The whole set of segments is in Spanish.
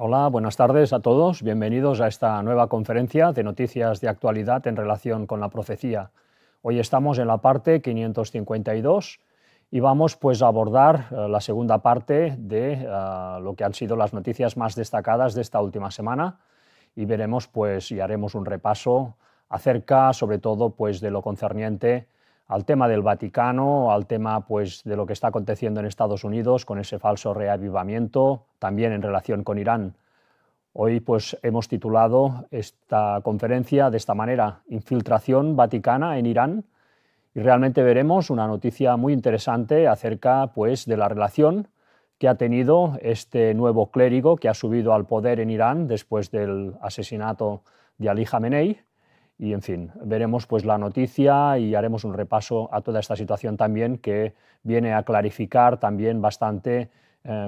Hola, buenas tardes a todos. Bienvenidos a esta nueva conferencia de noticias de actualidad en relación con la profecía. Hoy estamos en la parte 552 y vamos pues a abordar la segunda parte de lo que han sido las noticias más destacadas de esta última semana y veremos pues y haremos un repaso acerca sobre todo pues de lo concerniente al tema del Vaticano, al tema pues de lo que está aconteciendo en Estados Unidos con ese falso reavivamiento, también en relación con Irán. Hoy pues hemos titulado esta conferencia de esta manera: Infiltración vaticana en Irán, y realmente veremos una noticia muy interesante acerca pues de la relación que ha tenido este nuevo clérigo que ha subido al poder en Irán después del asesinato de Ali Khamenei. Y en fin, veremos pues la noticia y haremos un repaso a toda esta situación también, que viene a clarificar también bastante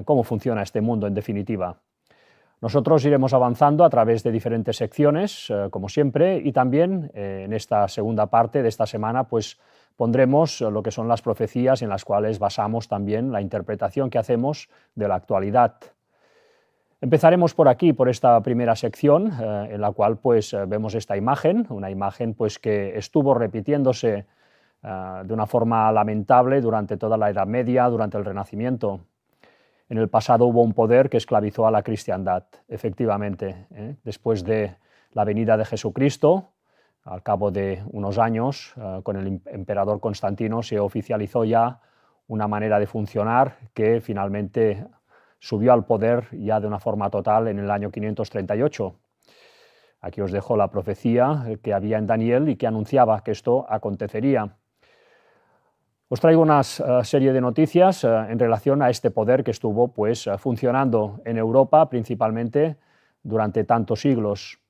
cómo funciona este mundo en definitiva. Nosotros iremos avanzando a través de diferentes secciones, como siempre, y también en esta segunda parte de esta semana pues pondremos lo que son las profecías en las cuales basamos también la interpretación que hacemos de la actualidad. Empezaremos por aquí, por esta primera sección, en la cual pues vemos esta imagen, una imagen pues que estuvo repitiéndose de una forma lamentable durante toda la Edad Media, durante el Renacimiento. En el pasado hubo un poder que esclavizó a la cristiandad, efectivamente. Después de la venida de Jesucristo, al cabo de unos años, con el emperador Constantino, se oficializó ya una manera de funcionar que finalmente subió al poder ya de una forma total en el año 538. Aquí os dejo la profecía que había en Daniel y que anunciaba que esto acontecería. Os traigo una serie de noticias en relación a este poder que estuvo pues, funcionando en Europa principalmente durante tantos siglos.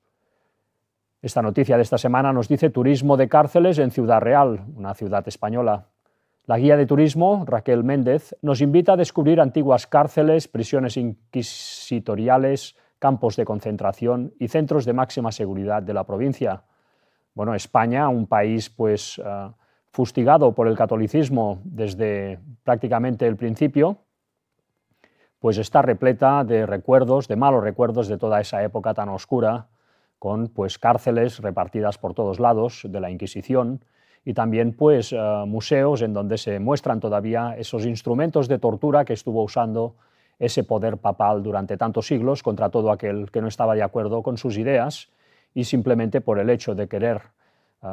Esta noticia de esta semana nos dice: turismo de cárceles en Ciudad Real, una ciudad española. La guía de turismo, Raquel Méndez, nos invita a descubrir antiguas cárceles, prisiones inquisitoriales, campos de concentración y centros de máxima seguridad de la provincia. Bueno, España, un país pues fustigado por el catolicismo desde prácticamente el principio, pues está repleta de recuerdos, de malos recuerdos de toda esa época tan oscura, con pues cárceles repartidas por todos lados de la Inquisición, y también pues museos en donde se muestran todavía esos instrumentos de tortura que estuvo usando ese poder papal durante tantos siglos contra todo aquel que no estaba de acuerdo con sus ideas, y simplemente por el hecho de querer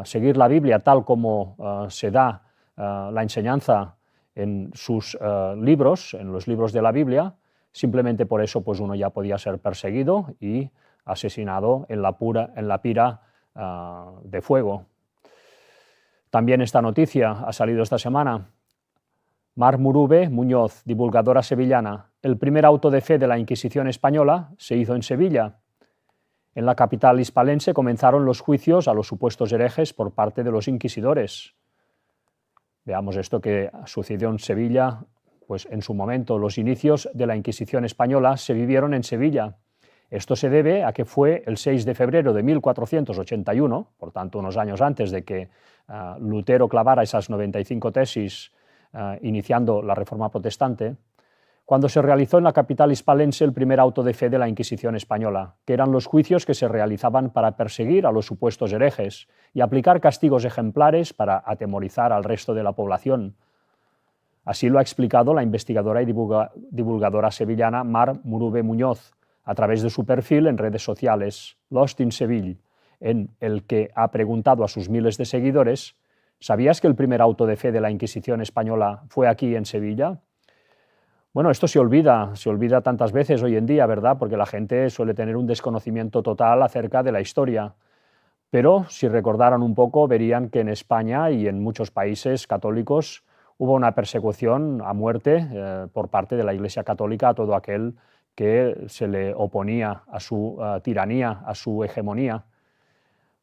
seguir la Biblia tal como se da la enseñanza en sus libros, en los libros de la Biblia, simplemente por eso pues uno ya podía ser perseguido y asesinado en la pira de fuego. También esta noticia ha salido esta semana. Mar Murube Muñoz, divulgadora sevillana: el primer auto de fe de la Inquisición española se hizo en Sevilla. En la capital hispalense comenzaron los juicios a los supuestos herejes por parte de los inquisidores. Veamos esto que sucedió en Sevilla, pues en su momento los inicios de la Inquisición española se vivieron en Sevilla. Esto se debe a que fue el 6 de febrero de 1481, por tanto unos años antes de que Lutero clavara esas 95 tesis iniciando la Reforma Protestante, cuando se realizó en la capital hispalense el primer auto de fe de la Inquisición española, que eran los juicios que se realizaban para perseguir a los supuestos herejes y aplicar castigos ejemplares para atemorizar al resto de la población. Así lo ha explicado la investigadora y divulgadora sevillana Mar Murube Muñoz a través de su perfil en redes sociales, Lost in Seville, en el que ha preguntado a sus miles de seguidores: ¿sabías que el primer auto de fe de la Inquisición española fue aquí en Sevilla? Bueno, esto se olvida tantas veces hoy en día, ¿verdad? Porque la gente suele tener un desconocimiento total acerca de la historia. Pero si recordaran un poco, verían que en España y en muchos países católicos hubo una persecución a muerte por parte de la Iglesia Católica a todo aquel que se le oponía a su tiranía, a su hegemonía.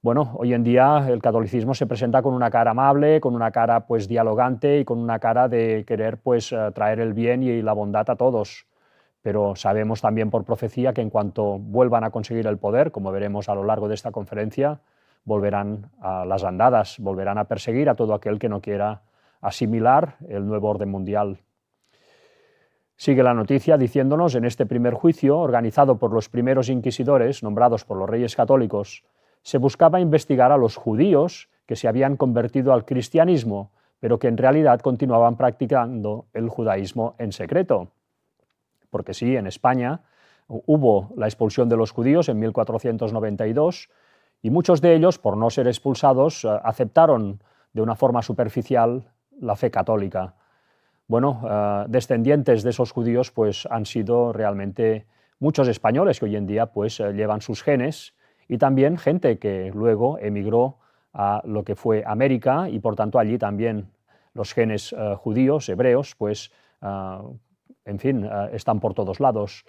Bueno, hoy en día el catolicismo se presenta con una cara amable, con una cara pues dialogante y con una cara de querer pues traer el bien y la bondad a todos. Pero sabemos también por profecía que en cuanto vuelvan a conseguir el poder, como veremos a lo largo de esta conferencia, volverán a las andadas, volverán a perseguir a todo aquel que no quiera asimilar el nuevo orden mundial. Sigue la noticia diciéndonos: en este primer juicio, organizado por los primeros inquisidores nombrados por los reyes católicos, se buscaba investigar a los judíos que se habían convertido al cristianismo, pero que en realidad continuaban practicando el judaísmo en secreto. Porque sí, en España hubo la expulsión de los judíos en 1492 y muchos de ellos, por no ser expulsados, aceptaron de una forma superficial la fe católica. Bueno, descendientes de esos judíos pues, han sido realmente muchos españoles que hoy en día pues, llevan sus genes, y también gente que luego emigró a lo que fue América, y por tanto allí también los genes judíos, hebreos, pues, en fin, están por todos lados.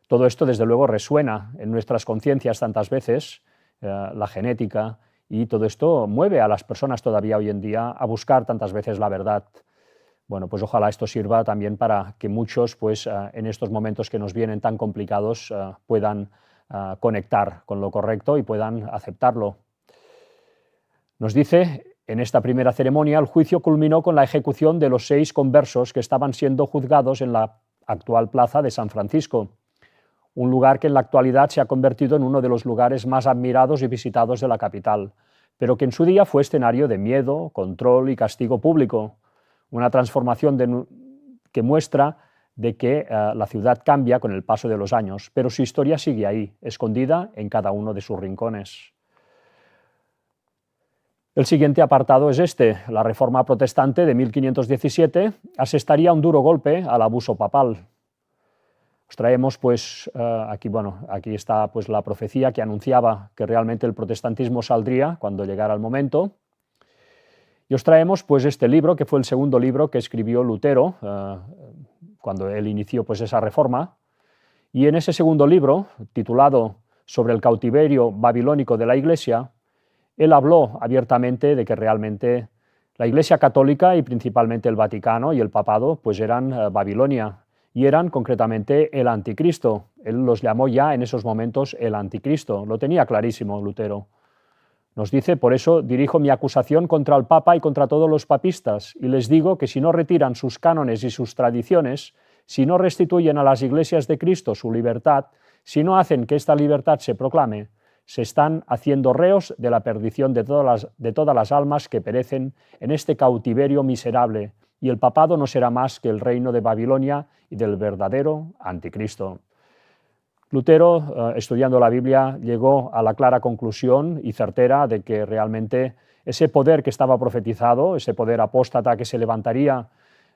Todo esto desde luego resuena en nuestras conciencias tantas veces, la genética, y todo esto mueve a las personas todavía hoy en día a buscar tantas veces la verdad. Bueno, pues ojalá esto sirva también para que muchos, pues, en estos momentos que nos vienen tan complicados, puedan conectar con lo correcto y puedan aceptarlo. Nos dice, en esta primera ceremonia, el juicio culminó con la ejecución de los 6 conversos que estaban siendo juzgados en la actual plaza de San Francisco, un lugar que en la actualidad se ha convertido en uno de los lugares más admirados y visitados de la capital, pero que en su día fue escenario de miedo, control y castigo público. Una transformación que muestra de que la ciudad cambia con el paso de los años, pero su historia sigue ahí, escondida en cada uno de sus rincones. El siguiente apartado es este: la Reforma Protestante de 1517 asestaría un duro golpe al abuso papal. Os traemos, pues, aquí está pues, la profecía que anunciaba que realmente el protestantismo saldría cuando llegara el momento. Y os traemos pues, este libro, que fue el segundo libro que escribió Lutero cuando él inició pues, esa reforma. Y en ese segundo libro, titulado Sobre el cautiverio babilónico de la Iglesia, él habló abiertamente de que realmente la Iglesia católica y principalmente el Vaticano y el Papado pues eran Babilonia, y eran concretamente el anticristo. Él los llamó ya en esos momentos el anticristo, lo tenía clarísimo Lutero. Nos dice: por eso dirijo mi acusación contra el Papa y contra todos los papistas, y les digo que si no retiran sus cánones y sus tradiciones, si no restituyen a las iglesias de Cristo su libertad, si no hacen que esta libertad se proclame, se están haciendo reos de la perdición de todas las almas que perecen en este cautiverio miserable, y el papado no será más que el reino de Babilonia y del verdadero anticristo. Lutero, estudiando la Biblia, llegó a la clara conclusión y certera de que realmente ese poder que estaba profetizado, ese poder apóstata que se levantaría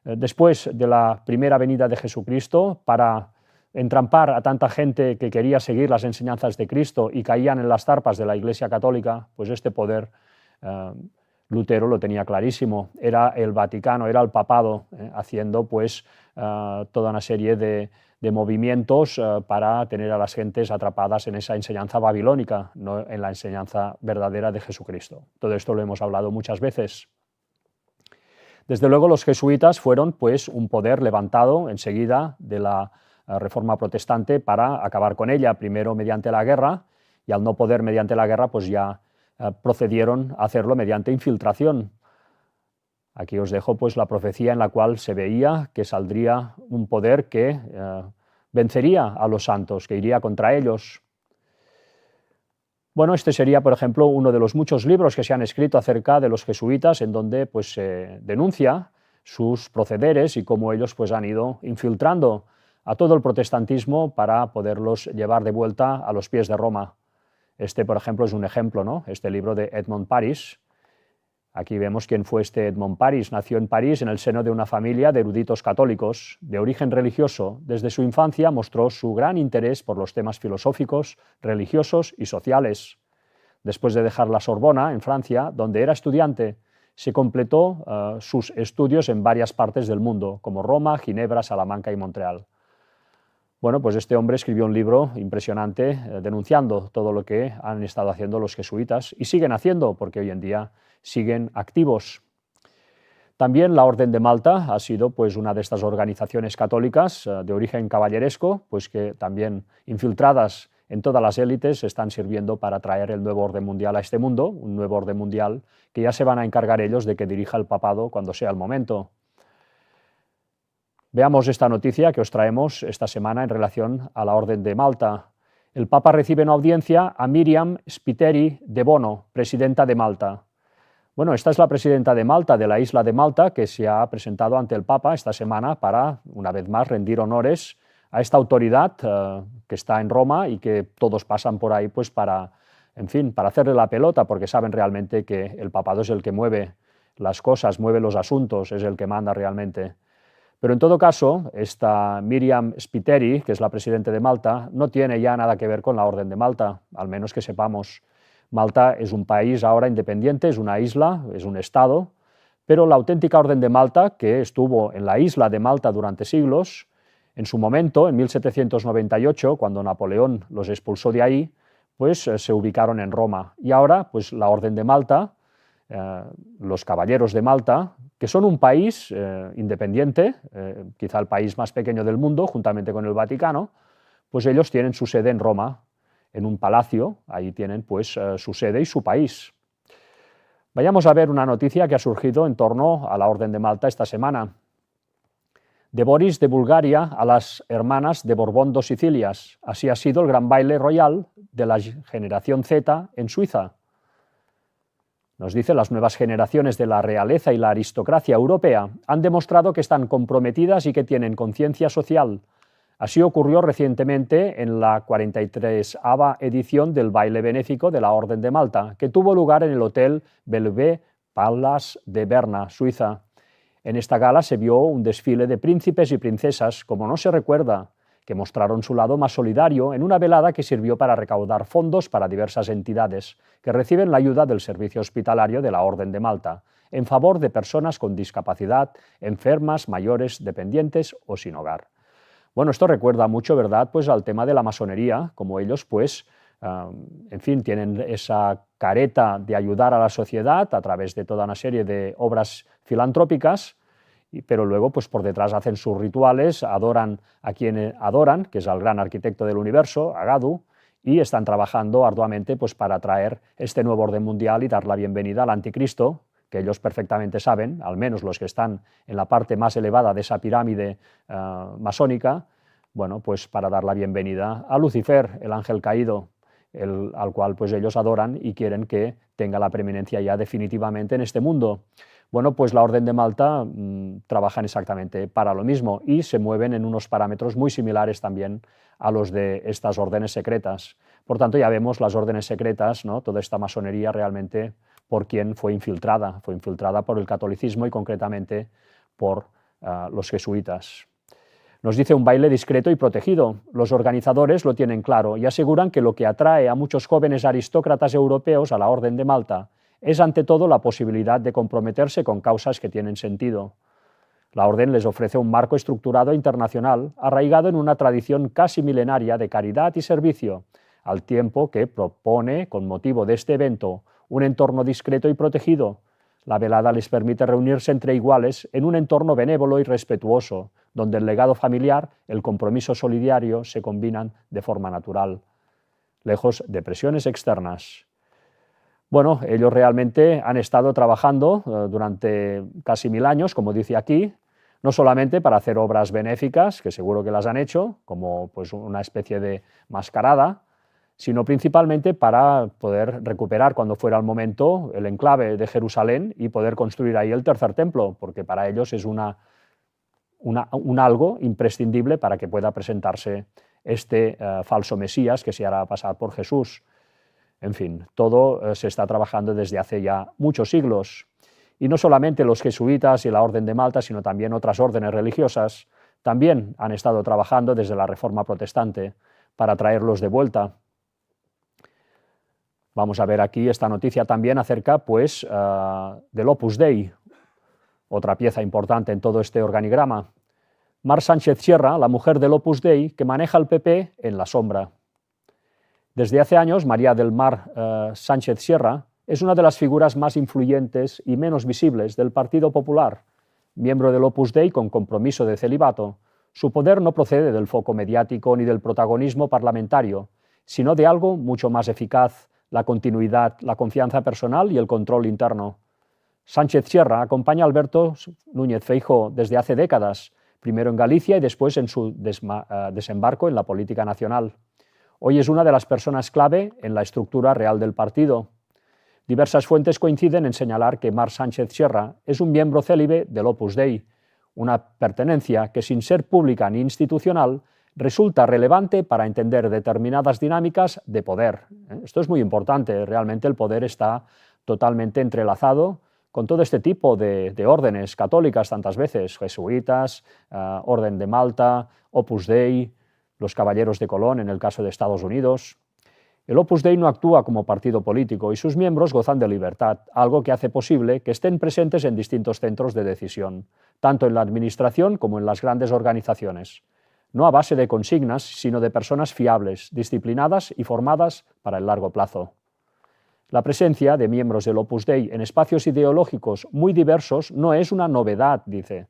después de la primera venida de Jesucristo para entrampar a tanta gente que quería seguir las enseñanzas de Cristo y caían en las zarpas de la Iglesia católica, pues este poder Lutero lo tenía clarísimo. Era el Vaticano, era el papado, haciendo pues toda una serie de movimientos para tener a las gentes atrapadas en esa enseñanza babilónica, no en la enseñanza verdadera de Jesucristo. Todo esto lo hemos hablado muchas veces. Desde luego los jesuitas fueron pues un poder levantado enseguida de la Reforma Protestante para acabar con ella, primero mediante la guerra, y al no poder mediante la guerra pues ya procedieron a hacerlo mediante infiltración. Aquí os dejo pues la profecía en la cual se veía que saldría un poder que vencería a los santos, que iría contra ellos. Bueno, este sería, por ejemplo, uno de los muchos libros que se han escrito acerca de los jesuitas, en donde pues, se denuncia sus procederes y cómo ellos pues, han ido infiltrando a todo el protestantismo para poderlos llevar de vuelta a los pies de Roma. Este, por ejemplo, es un ejemplo, ¿no? Este libro de Edmond Paris. Aquí vemos quién fue este Edmond Paris. Nació en París en el seno de una familia de eruditos católicos de origen religioso. Desde su infancia mostró su gran interés por los temas filosóficos, religiosos y sociales. Después de dejar la Sorbona, en Francia, donde era estudiante, se completó sus estudios en varias partes del mundo, como Roma, Ginebra, Salamanca y Montreal. Bueno, pues este hombre escribió un libro impresionante denunciando todo lo que han estado haciendo los jesuitas y siguen haciendo, porque hoy en día siguen activos. También la Orden de Malta ha sido pues, una de estas organizaciones católicas de origen caballeresco, pues que también infiltradas en todas las élites están sirviendo para traer el nuevo orden mundial a este mundo, un nuevo orden mundial que ya se van a encargar ellos de que dirija el papado cuando sea el momento. Veamos esta noticia que os traemos esta semana en relación a la Orden de Malta. El Papa recibe en audiencia a Miriam Spiteri de Bono, presidenta de Malta. Bueno, esta es la presidenta de Malta, de la isla de Malta, que se ha presentado ante el Papa esta semana para, una vez más, rendir honores a esta autoridad que está en Roma y que todos pasan por ahí pues para, en fin, para hacerle la pelota, porque saben realmente que el papado es el que mueve las cosas, mueve los asuntos, es el que manda realmente. Pero en todo caso, esta Miriam Spiteri, que es la presidenta de Malta, no tiene ya nada que ver con la Orden de Malta, al menos que sepamos. Malta es un país ahora independiente, es una isla, es un estado, pero la auténtica Orden de Malta, que estuvo en la isla de Malta durante siglos, en su momento, en 1798, cuando Napoleón los expulsó de ahí, pues se ubicaron en Roma. Y ahora, pues la Orden de Malta, los Caballeros de Malta, que son un país independiente, quizá el país más pequeño del mundo, juntamente con el Vaticano, pues ellos tienen su sede en Roma, en un palacio, ahí tienen pues su sede y su país. Vayamos a ver una noticia que ha surgido en torno a la Orden de Malta esta semana. De Boris de Bulgaria a las hermanas de Borbón dos Sicilias. Así ha sido el gran baile royal de la generación Z en Suiza. Nos dice, las nuevas generaciones de la realeza y la aristocracia europea han demostrado que están comprometidas y que tienen conciencia social. Así ocurrió recientemente en la 43ª edición del baile benéfico de la Orden de Malta, que tuvo lugar en el Hotel Bellevue Palace de Berna, Suiza. En esta gala se vio un desfile de príncipes y princesas, como no se recuerda, que mostraron su lado más solidario en una velada que sirvió para recaudar fondos para diversas entidades que reciben la ayuda del servicio hospitalario de la Orden de Malta, en favor de personas con discapacidad, enfermas, mayores, dependientes o sin hogar. Bueno, esto recuerda mucho, ¿verdad?, pues al tema de la masonería, como ellos, pues, en fin, tienen esa careta de ayudar a la sociedad a través de toda una serie de obras filantrópicas, pero luego pues por detrás hacen sus rituales, adoran a quien adoran, que es al gran arquitecto del universo, Agadu, y están trabajando arduamente pues para traer este nuevo orden mundial y dar la bienvenida al anticristo, que ellos perfectamente saben, al menos los que están en la parte más elevada de esa pirámide masónica, bueno, pues para dar la bienvenida a Lucifer, el ángel caído, al cual pues ellos adoran y quieren que tenga la preeminencia ya definitivamente en este mundo. Bueno, pues la Orden de Malta trabajan exactamente para lo mismo y se mueven en unos parámetros muy similares también a los de estas órdenes secretas. Por tanto, ya vemos las órdenes secretas, ¿no?, toda esta masonería realmente por quien fue infiltrada por el catolicismo y concretamente por los jesuitas. Nos dice, un baile discreto y protegido. Los organizadores lo tienen claro y aseguran que lo que atrae a muchos jóvenes aristócratas europeos a la Orden de Malta es ante todo la posibilidad de comprometerse con causas que tienen sentido. La Orden les ofrece un marco estructurado internacional, arraigado en una tradición casi milenaria de caridad y servicio, al tiempo que propone, con motivo de este evento, un entorno discreto y protegido. La velada les permite reunirse entre iguales en un entorno benévolo y respetuoso, donde el legado familiar, el compromiso solidario se combinan de forma natural, lejos de presiones externas. Bueno, ellos realmente han estado trabajando durante casi 1000 años, como dice aquí, no solamente para hacer obras benéficas, que seguro que las han hecho, como pues una especie de mascarada, sino principalmente para poder recuperar cuando fuera el momento el enclave de Jerusalén y poder construir ahí el tercer templo, porque para ellos es un algo imprescindible para que pueda presentarse este falso Mesías que se hará pasar por Jesús. En fin, todo se está trabajando desde hace ya muchos siglos. Y no solamente los jesuitas y la Orden de Malta, sino también otras órdenes religiosas, también han estado trabajando desde la Reforma Protestante para traerlos de vuelta. Vamos a ver aquí esta noticia también acerca pues, del Opus Dei, otra pieza importante en todo este organigrama. Mar Sánchez Sierra, la mujer del Opus Dei, que maneja el PP en la sombra. Desde hace años, María del Mar Sánchez Sierra es una de las figuras más influyentes y menos visibles del Partido Popular. Miembro del Opus Dei con compromiso de celibato, su poder no procede del foco mediático ni del protagonismo parlamentario, sino de algo mucho más eficaz: la continuidad, la confianza personal y el control interno. Sánchez Sierra acompaña a Alberto Núñez Feijóo desde hace décadas, primero en Galicia y después en su desembarco en la política nacional. Hoy es una de las personas clave en la estructura real del partido. Diversas fuentes coinciden en señalar que Marc Sánchez Sierra es un miembro célibe del Opus Dei, una pertenencia que, sin ser pública ni institucional, resulta relevante para entender determinadas dinámicas de poder. Esto es muy importante, realmente el poder está totalmente entrelazado con todo este tipo de órdenes católicas tantas veces, jesuitas, Orden de Malta, Opus Dei, los Caballeros de Colón en el caso de Estados Unidos. El Opus Dei no actúa como partido político y sus miembros gozan de libertad, algo que hace posible que estén presentes en distintos centros de decisión, tanto en la administración como en las grandes organizaciones. No a base de consignas, sino de personas fiables, disciplinadas y formadas para el largo plazo. La presencia de miembros del Opus Dei en espacios ideológicos muy diversos no es una novedad, dice.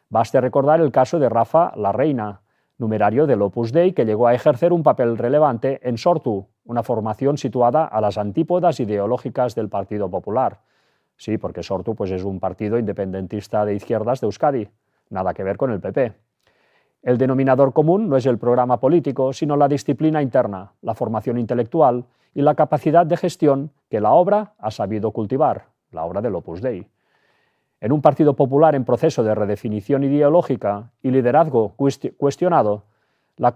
Baste recordar el caso de Rafa la Reina, numerario del Opus Dei que llegó a ejercer un papel relevante en Sortu, una formación situada a las antípodas ideológicas del Partido Popular. Sí, porque Sortu pues, es un partido independentista de izquierdas de Euskadi, nada que ver con el PP. El denominador común no es el programa político, sino la disciplina interna, la formación intelectual y la capacidad de gestión que la obra ha sabido cultivar, la obra del Opus Dei. En un partido popular en proceso de redefinición ideológica y liderazgo cuestionado, la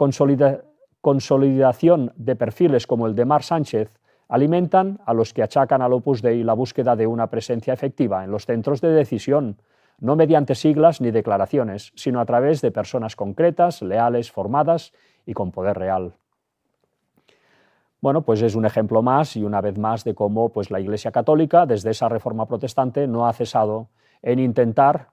consolidación de perfiles como el de Marc Sánchez alimentan a los que achacan al Opus Dei la búsqueda de una presencia efectiva en los centros de decisión, no mediante siglas ni declaraciones, sino a través de personas concretas, leales, formadas y con poder real. Bueno, pues es un ejemplo más y una vez más de cómo pues, la Iglesia Católica, desde esa reforma protestante, no ha cesado en intentar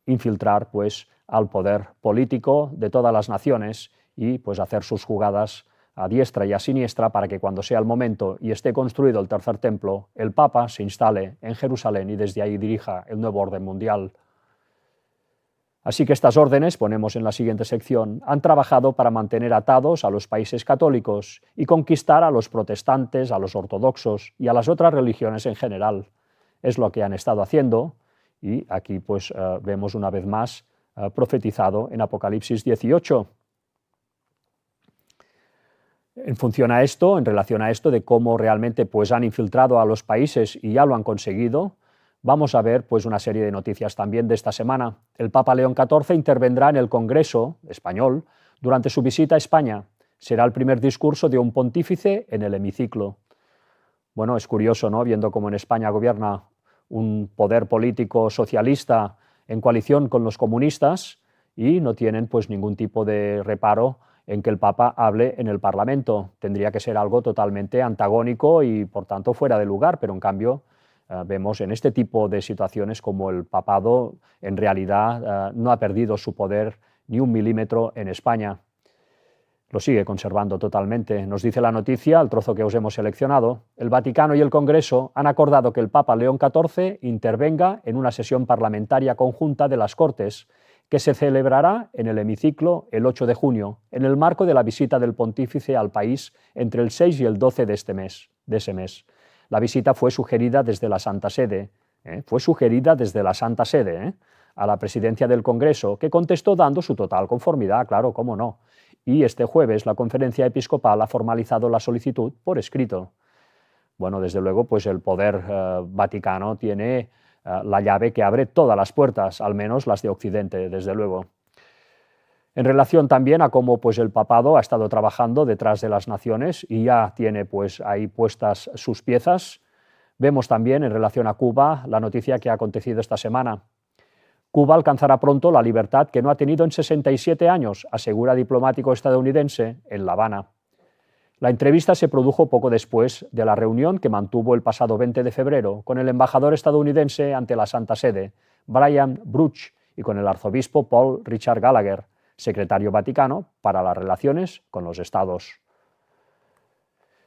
infiltrar pues, al poder político de todas las naciones y pues, hacer sus jugadas a diestra y a siniestra para que cuando sea el momento y esté construido el tercer templo, el Papa se instale en Jerusalén y desde ahí dirija el nuevo orden mundial. Así que estas órdenes, ponemos en la siguiente sección, han trabajado para mantener atados a los países católicos y conquistar a los protestantes, a los ortodoxos y a las otras religiones en general. Es lo que han estado haciendo y aquí pues vemos una vez más profetizado en Apocalipsis 18. En función a esto, en relación a esto de cómo realmente pues, han infiltrado a los países y ya lo han conseguido, vamos a ver pues, una serie de noticias también de esta semana. El Papa León XIV intervendrá en el Congreso español durante su visita a España. Será el primer discurso de un pontífice en el hemiciclo. Bueno, es curioso, ¿no? Viendo cómo en España gobierna un poder político socialista en coalición con los comunistas y no tienen pues, ningún tipo de reparo en que el Papa hable en el Parlamento. Tendría que ser algo totalmente antagónico y, por tanto, fuera de lugar, pero en cambio vemos en este tipo de situaciones como el papado en realidad no ha perdido su poder ni un milímetro en España. Lo sigue conservando totalmente. Nos dice la noticia, el trozo que os hemos seleccionado, el Vaticano y el Congreso han acordado que el Papa León XIV intervenga en una sesión parlamentaria conjunta de las Cortes que se celebrará en el hemiciclo el 8 de junio, en el marco de la visita del pontífice al país entre el 6 y el 12 de ese mes. La visita fue sugerida desde la Santa Sede, a la presidencia del Congreso, que contestó dando su total conformidad, claro, cómo no. Y este jueves la Conferencia Episcopal ha formalizado la solicitud por escrito. Bueno, desde luego, pues el poder vaticano tiene la llave que abre todas las puertas, al menos las de Occidente, desde luego. En relación también a cómo pues, el papado ha estado trabajando detrás de las naciones y ya tiene pues, ahí puestas sus piezas, vemos también en relación a Cuba la noticia que ha acontecido esta semana. Cuba alcanzará pronto la libertad que no ha tenido en 67 años, asegura diplomático estadounidense en La Habana. La entrevista se produjo poco después de la reunión que mantuvo el pasado 20 de febrero con el embajador estadounidense ante la Santa Sede, Brian Bruch, y con el arzobispo Paul Richard Gallagher, secretario vaticano para las relaciones con los Estados.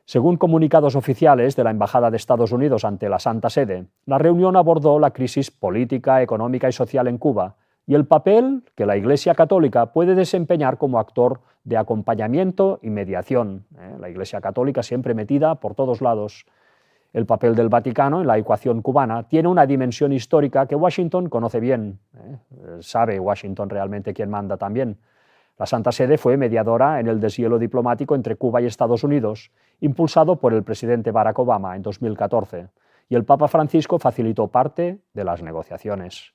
Según comunicados oficiales de la Embajada de Estados Unidos ante la Santa Sede, la reunión abordó la crisis política, económica y social en Cuba y el papel que la Iglesia Católica puede desempeñar como actor de acompañamiento y mediación. La Iglesia Católica siempre metida por todos lados. El papel del Vaticano en la ecuación cubana tiene una dimensión histórica que Washington conoce bien, sabe Washington realmente quién manda también. La Santa Sede fue mediadora en el deshielo diplomático entre Cuba y Estados Unidos, impulsado por el presidente Barack Obama en 2014, y el Papa Francisco facilitó parte de las negociaciones.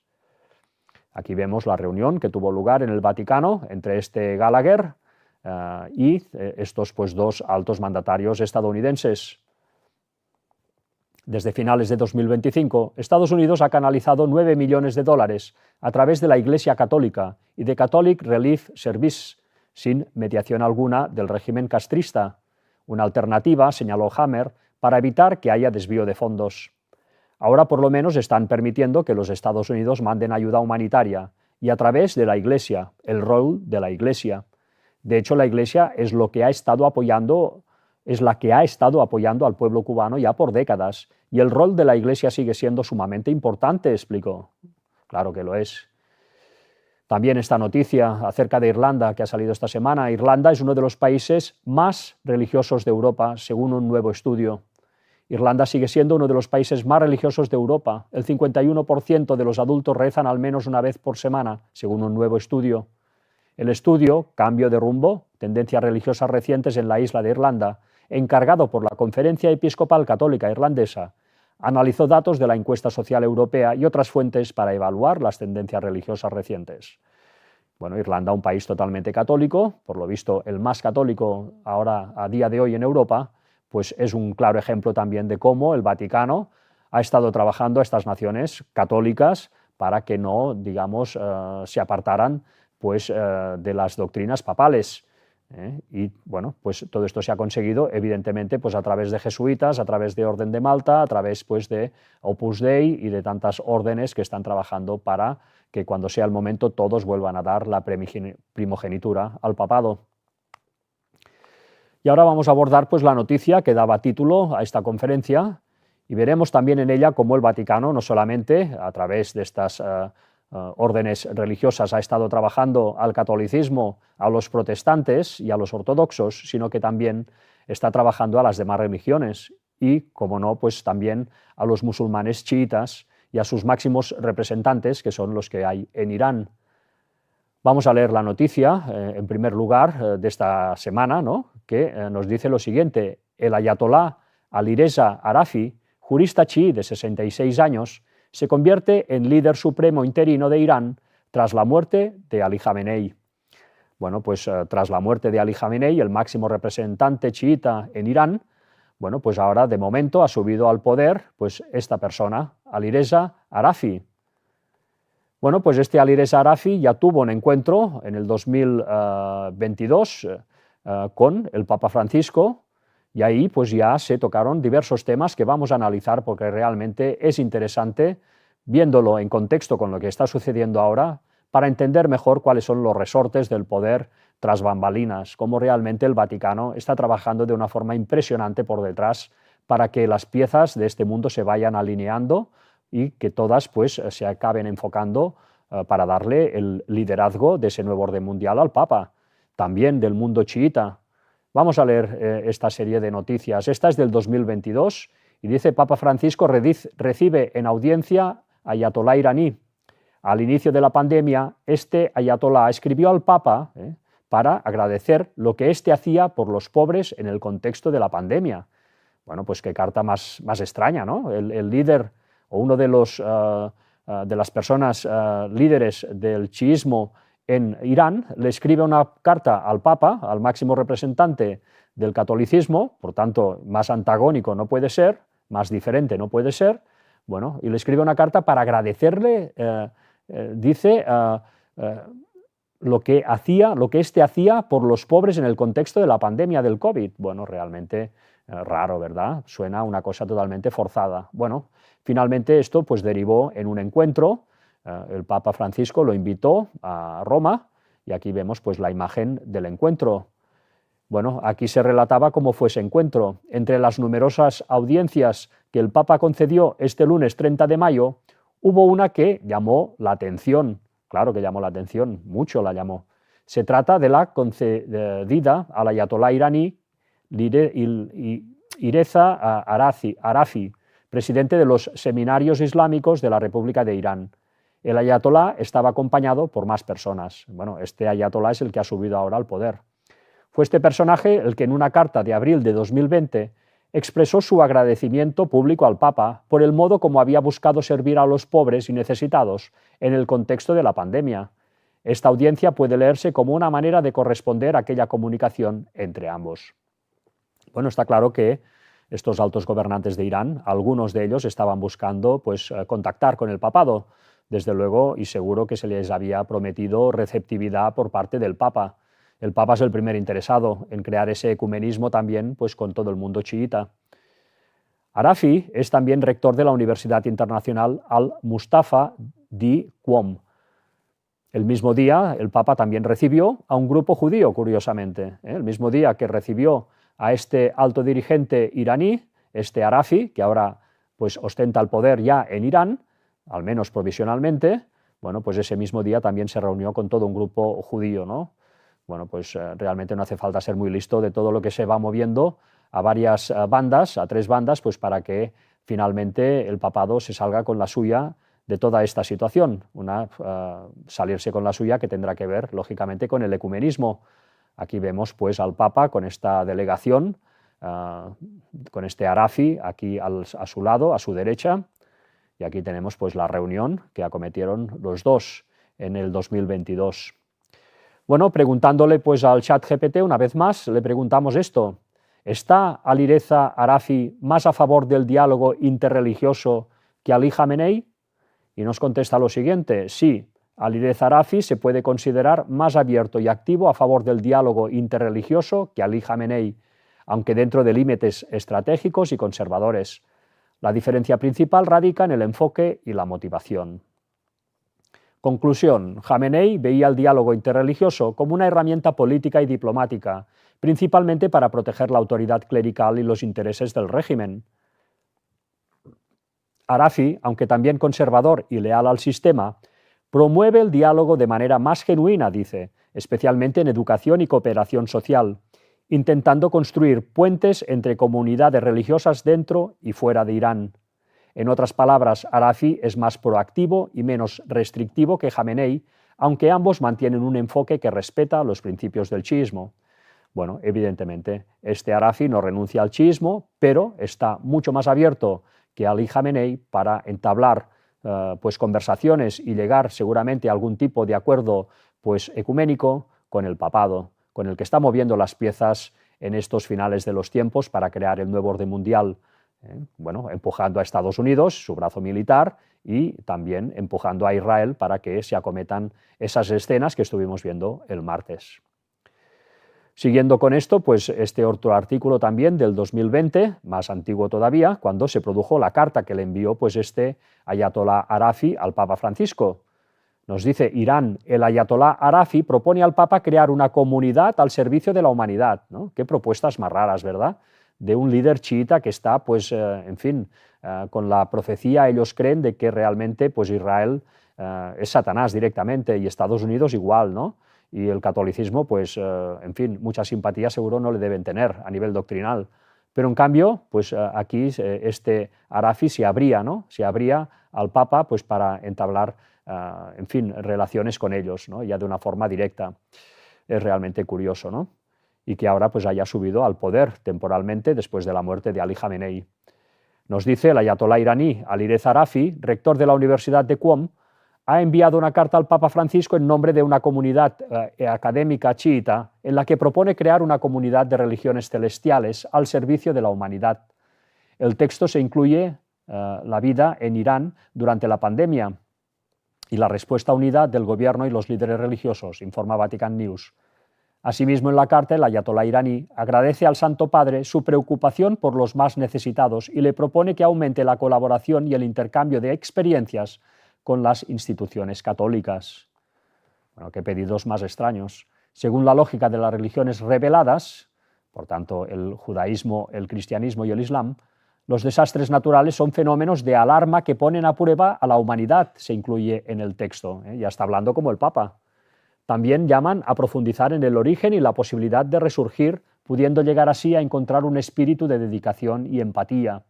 Aquí vemos la reunión que tuvo lugar en el Vaticano entre este Gallagher y estos pues, dos altos mandatarios estadounidenses. Desde finales de 2025, Estados Unidos ha canalizado 9 millones de dólares a través de la Iglesia Católica y de Catholic Relief Service, sin mediación alguna del régimen castrista. Una alternativa, señaló Hammer, para evitar que haya desvío de fondos. Ahora por lo menos están permitiendo que los Estados Unidos manden ayuda humanitaria y a través de la Iglesia, el rol de la Iglesia. De hecho, la Iglesia es lo que ha estado apoyando, es la que ha estado apoyando al pueblo cubano ya por décadas, y el rol de la Iglesia sigue siendo sumamente importante, explicó. Claro que lo es. También esta noticia acerca de Irlanda que ha salido esta semana. Irlanda es uno de los países más religiosos de Europa, según un nuevo estudio. Irlanda sigue siendo uno de los países más religiosos de Europa. El 51% de los adultos rezan al menos una vez por semana, según un nuevo estudio. El estudio, Cambio de rumbo, tendencias religiosas recientes en la isla de Irlanda, encargado por la Conferencia Episcopal Católica Irlandesa, analizó datos de la encuesta social europea y otras fuentes para evaluar las tendencias religiosas recientes. Bueno, Irlanda, un país totalmente católico, por lo visto el más católico ahora a día de hoy en Europa, pues es un claro ejemplo también de cómo el Vaticano ha estado trabajando a estas naciones católicas para que no, digamos, se apartaran pues, de las doctrinas papales. Y bueno, pues todo esto se ha conseguido evidentemente pues a través de jesuitas, a través de Orden de Malta, a través pues de Opus Dei y de tantas órdenes que están trabajando para que cuando sea el momento todos vuelvan a dar la primogenitura al papado. Y ahora vamos a abordar pues la noticia que daba título a esta conferencia y veremos también en ella cómo el Vaticano no solamente a través de estas órdenes religiosas ha estado trabajando al catolicismo, a los protestantes y a los ortodoxos, sino que también está trabajando a las demás religiones y, como no, pues también a los musulmanes chiitas y a sus máximos representantes, que son los que hay en Irán. Vamos a leer la noticia, en primer lugar, de esta semana, ¿no?, que nos dice lo siguiente. El ayatolá Alireza Arafi, jurista chií de 66 años, se convierte en líder supremo interino de Irán tras la muerte de Ali Jamenei. Bueno, pues tras la muerte de Ali Jamenei, el máximo representante chiita en Irán, bueno, pues ahora de momento ha subido al poder pues esta persona, Alireza Arafi. Bueno, pues este Alireza Arafi ya tuvo un encuentro en el 2022 con el Papa Francisco, y ahí pues ya se tocaron diversos temas que vamos a analizar porque realmente es interesante, viéndolo en contexto con lo que está sucediendo ahora, para entender mejor cuáles son los resortes del poder tras bambalinas, cómo realmente el Vaticano está trabajando de una forma impresionante por detrás para que las piezas de este mundo se vayan alineando y que todas pues se acaben enfocando para darle el liderazgo de ese nuevo orden mundial al Papa, también del mundo chiita. Vamos a leer esta serie de noticias. Esta es del 2022 y dice: Papa Francisco recibe en audiencia ayatolá iraní. Al inicio de la pandemia, este ayatolá escribió al Papa para agradecer lo que éste hacía por los pobres en el contexto de la pandemia. Bueno, pues qué carta más extraña, ¿no? El líder o uno de las personas líderes del chiismo en Irán le escribe una carta al Papa, al máximo representante del catolicismo, por tanto, más antagónico no puede ser, más diferente no puede ser, bueno, y le escribe una carta para agradecerle, dice, lo que éste hacía por los pobres en el contexto de la pandemia del COVID. Bueno, realmente raro, ¿verdad? Suena una cosa totalmente forzada. Bueno, finalmente esto pues derivó en un encuentro. El Papa Francisco lo invitó a Roma y aquí vemos pues la imagen del encuentro. Bueno, aquí se relataba cómo fue ese encuentro. Entre las numerosas audiencias que el Papa concedió este lunes 30 de mayo, hubo una que llamó la atención. Claro que llamó la atención, mucho la llamó. Se trata de la concedida al ayatolá iraní y Ireza Arafi, presidente de los seminarios islámicos de la República de Irán. El ayatolá estaba acompañado por más personas. Bueno, este ayatolá es el que ha subido ahora al poder. Fue este personaje el que en una carta de abril de 2020 expresó su agradecimiento público al Papa por el modo como había buscado servir a los pobres y necesitados en el contexto de la pandemia. Esta audiencia puede leerse como una manera de corresponder a aquella comunicación entre ambos. Bueno, está claro que estos altos gobernantes de Irán, algunos de ellos estaban buscando contactar con el papado, desde luego, y seguro que se les había prometido receptividad por parte del Papa. El Papa es el primer interesado en crear ese ecumenismo también con todo el mundo chiita. Arafi es también rector de la Universidad Internacional Al-Mustafa di Qom. El mismo día, el Papa también recibió a un grupo judío, curiosamente. El mismo día que recibió a este alto dirigente iraní, este Arafi, que ahora ostenta el poder ya en Irán, al menos provisionalmente, bueno, pues ese mismo día también se reunió con todo un grupo judío, ¿no? Bueno, realmente no hace falta ser muy listo de todo lo que se va moviendo a varias bandas, a 3 bandas, para que finalmente el papado se salga con la suya de toda esta situación. Salirse con la suya que tendrá que ver, lógicamente, con el ecumenismo. Aquí vemos al Papa con esta delegación, con este Arafi aquí a su lado, a su derecha, y aquí tenemos la reunión que acometieron los dos en el 2022. Bueno, preguntándole al ChatGPT una vez más, le preguntamos esto: ¿está Alireza Arafi más a favor del diálogo interreligioso que Ali Khamenei? Y nos contesta lo siguiente: sí, Alireza Arafi se puede considerar más abierto y activo a favor del diálogo interreligioso que Ali Khamenei, aunque dentro de límites estratégicos y conservadores. La diferencia principal radica en el enfoque y la motivación. Conclusión: Khamenei veía el diálogo interreligioso como una herramienta política y diplomática, principalmente para proteger la autoridad clerical y los intereses del régimen. Arafi, aunque también conservador y leal al sistema, promueve el diálogo de manera más genuina, dice, especialmente en educación y cooperación social, intentando construir puentes entre comunidades religiosas dentro y fuera de Irán. En otras palabras, Arafi es más proactivo y menos restrictivo que Khamenei, aunque ambos mantienen un enfoque que respeta los principios del chiismo. Bueno, evidentemente, este Arafi no renuncia al chiismo, pero está mucho más abierto que Ali Khamenei para entablar conversaciones y llegar seguramente a algún tipo de acuerdo ecuménico con el papado, con el que está moviendo las piezas en estos finales de los tiempos para crear el nuevo orden mundial, bueno, empujando a Estados Unidos, su brazo militar, y también empujando a Israel para que se acometan esas escenas que estuvimos viendo el martes. Siguiendo con esto, este otro artículo también del 2020, más antiguo todavía, cuando se produjo la carta que le envió este ayatolá Arafi al Papa Francisco. Nos dice: Irán, el ayatolá Arafi propone al Papa crear una comunidad al servicio de la humanidad, ¿no? Qué propuestas más raras, ¿verdad? De un líder chiita que está, con la profecía, ellos creen de que realmente Israel es Satanás directamente y Estados Unidos igual, ¿no? Y el catolicismo, mucha simpatía seguro no le deben tener a nivel doctrinal. Pero en cambio, aquí este Arafi se abría, ¿no? Se abría al Papa para entablar, relaciones con ellos, ¿no? Ya de una forma directa. Es realmente curioso, ¿no? Y que ahora haya subido al poder temporalmente después de la muerte de Ali Khamenei. Nos dice el ayatolá iraní Alireza Arafi, rector de la Universidad de Qom, ha enviado una carta al Papa Francisco en nombre de una comunidad académica chiita en la que propone crear una comunidad de religiones celestiales al servicio de la humanidad. El texto se incluye la vida en Irán durante la pandemia y la respuesta unida del gobierno y los líderes religiosos, informa Vatican News. Asimismo, en la carta, el ayatolá iraní agradece al Santo Padre su preocupación por los más necesitados y le propone que aumente la colaboración y el intercambio de experiencias con las instituciones católicas. Bueno, qué pedidos más extraños. Según la lógica de las religiones reveladas, por tanto el judaísmo, el cristianismo y el islam, los desastres naturales son fenómenos de alarma que ponen a prueba a la humanidad, se incluye en el texto. Ya está hablando como el Papa. También llaman a profundizar en el origen y la posibilidad de resurgir pudiendo llegar así a encontrar un espíritu de dedicación y empatía.